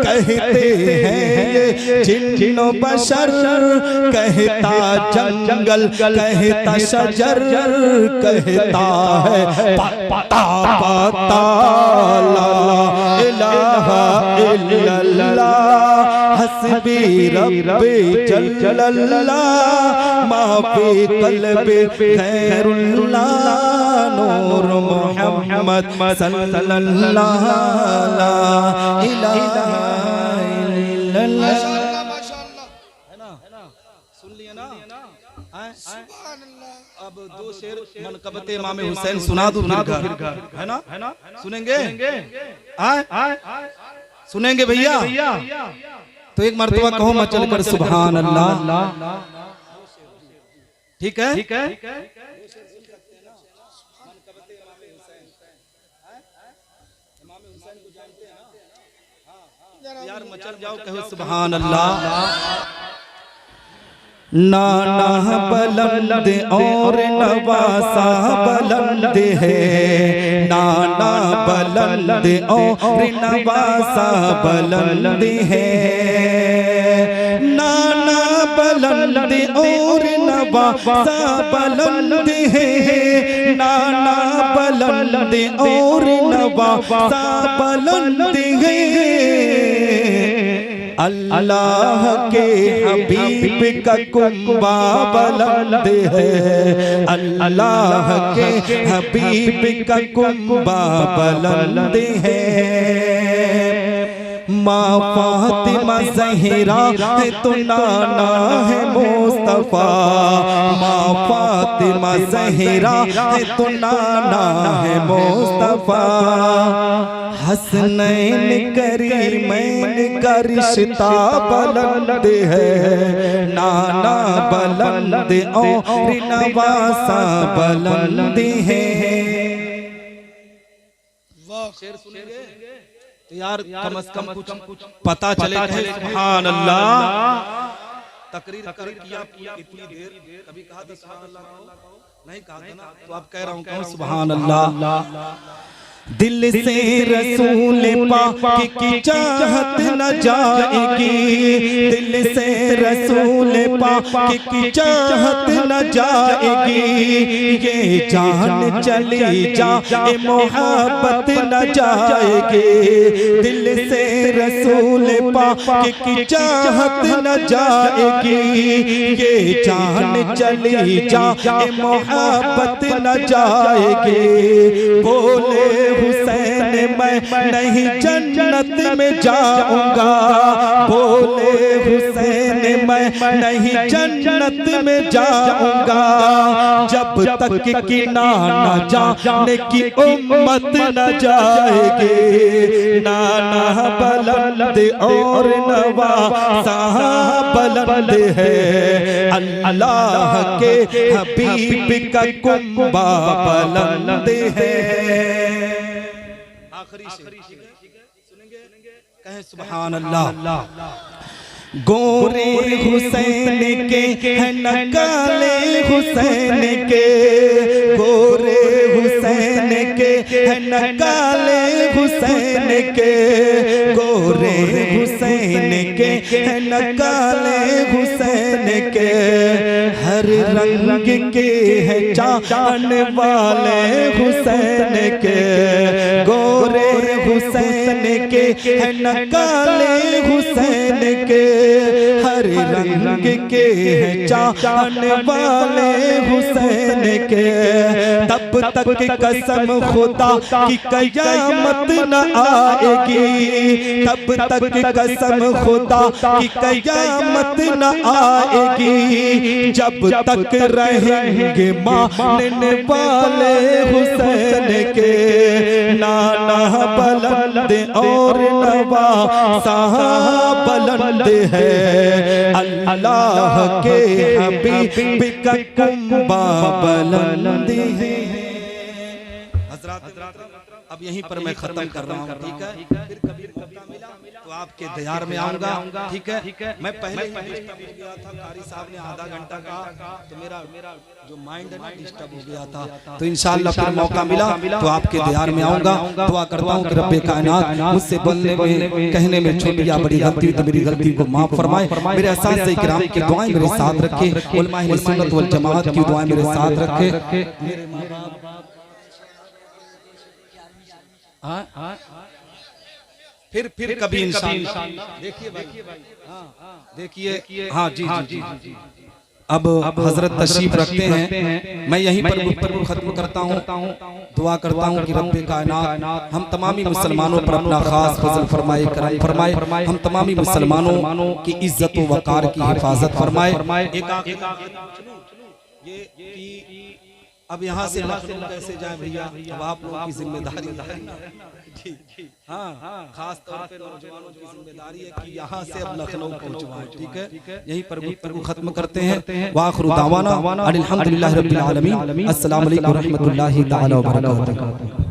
कहते हैं ये जिन्नो बशर, कहता जंगल कहता शजर, कहता है पता पता ला इलाहा इल्लल्लाह। हस्बी रब्बी जल्लल्लाह माफी क़ल्बी गैरुल्लाह, नूर मोहम्मद सल्लल्लाहु इलाहा इल्लल्लाह। माशाअल्लाह है ना? सुन लिए ना? सुभान अल्लाह। अब 2 शेर मनकबत इमाम हुसैन सुना दूं फिर घर। है ना? सुनेंगे? सुनेंगे भैया? तो एक मर्तबा कहो मचल कर सुभान अल्लाह। ठीक है? यार मचल जाओ कहो सुभान अल्लाह। नाना बुलंद और नवासा बुलंद है, नाना बुलंद और नवासा बुलंद है, नाना बुलंद और नवासा बुलंद है, नाना बुलंद और नवासा बुलंद है। अल्लाह के हबीब का कुंबा बुलंद है, अल्लाह के हबीब का कुंबा बुलंद है। माँ फातिमा ज़हरा है तो नाना है मुस्तफ़ा, माँ फातिमा ज़हरा है तो नाना है मुस्तफ़ा। हसनैन करीमैन का रिश्ता बुलंद है, नाना बुलंद और नवासा बुलंद है। शेर सुनेंगे तो यार कम से कम कुछ पता चले। सुभान अल्लाह। तकरीर कर किया इतनी देर, कभी कहा था सुभान अल्लाह नहीं कहा था ना, तो आप कह रहा हूँ सुभान अल्लाह। दिल से रसूल पाक की चाहत न जाएगी, दिल से रसूल पाक की चाहत न जाएगी, ये जान चली जाए मोहब्बत न जाएगी, दिल से रसूल पाक की चाहत न जाएगी, ये जान चली जाए मोहब्बत न जाएगी। बोले हुसैन मैं नहीं जन्नत में जाऊंगा, बोले हुसैन मैं नहीं जन्नत में जाऊंगा, जब तक कि नाना जाने की उम्मत न जाएगी। नाना बुलंद और नवासा बुलंद है, अल्लाह के हबीब का कुंबा बुलंद है। आखिरी सुनेंगे, कहें सुभान अल्लाह। गोरे हुसैन के है न काले हुसैन के, गोरे हुसैन के है न काले हुसैन के, गोरे हुसैन के है न काले हुसैन के, हर रंग के है चाहन वाले हुसैन के, गोरे हुसैन के है न काले हुसैन के, हर रंग के है चाहन वाले हुसैन के। तब तक कसम खुदा की कयामत न आएगी, तब तक कसम खुदा की कयामत न आएगी, जब तक रहेंगे मानने वाले हुसैन के। नाना बुलंद और नवासा बुलंद है, अल्लाह के हबीब का कुंबा बुलंद है। हज़रात अब यहीं पर मैं खत्म कर रहा हूँ, ठीक है। फिर कभी मौका मिला तो आपके दयार में आऊंगा, ठीक है। मैं पहले ही डिस्टर्ब हो गया था, कारी साहब ने आधा घंटा कहा तो मेरा जो माइंड है ना डिस्टर्ब हो गया था। तो इंशाअल्लाह फिर मौका मिला तो आपके दयार में आऊंगा। दुआ करता हूँ कि रब्बे कायनात मुझसे बोलने में कहने में छोटी या बड़ी गलती तो मेरी गलती को माफ फरमाए, मेरे असातिज़े किराम की दुआएं मेरे साथ रखे, उलमाए अहले सुन्नत वल जमात की दुआएं मेरे साथ रखे। मेरे माँ बाप फिर कभी इंशाअल्लाह देखिए भाई, देखिए हाँ जी। अब हजरत तशरीफ रखते हैं, मैं यहीं पर गुफ्तगू खत्म करता हूँ। दुआ करता हूँ कि रब्बे कायनात हम तमामी मुसलमानों पर अपना खास फजल फरमाए, करम फरमाए, हम तमामी मुसलमानों की इज्जत व वकार की हिफाजत फरमाए। ये अब यहाँ से लखनऊ कैसे जाए भैया, अब आप लोगों की जिम्मेदारी है ना। हाँ, खास तौर पे नौजवानों की जिम्मेदारी है कि यहाँ से अब लखनऊ पहुँचवाएं, ठीक है। यहीं पर गुफ्तगू खत्म करते हैं। वाखिरु दावाना अनिल हम्दुलिल्लाहि रब्बिल आलमीन। अस्सलामु अलैकुम व रहमतुल्लाहि तआला व बरकातुहू।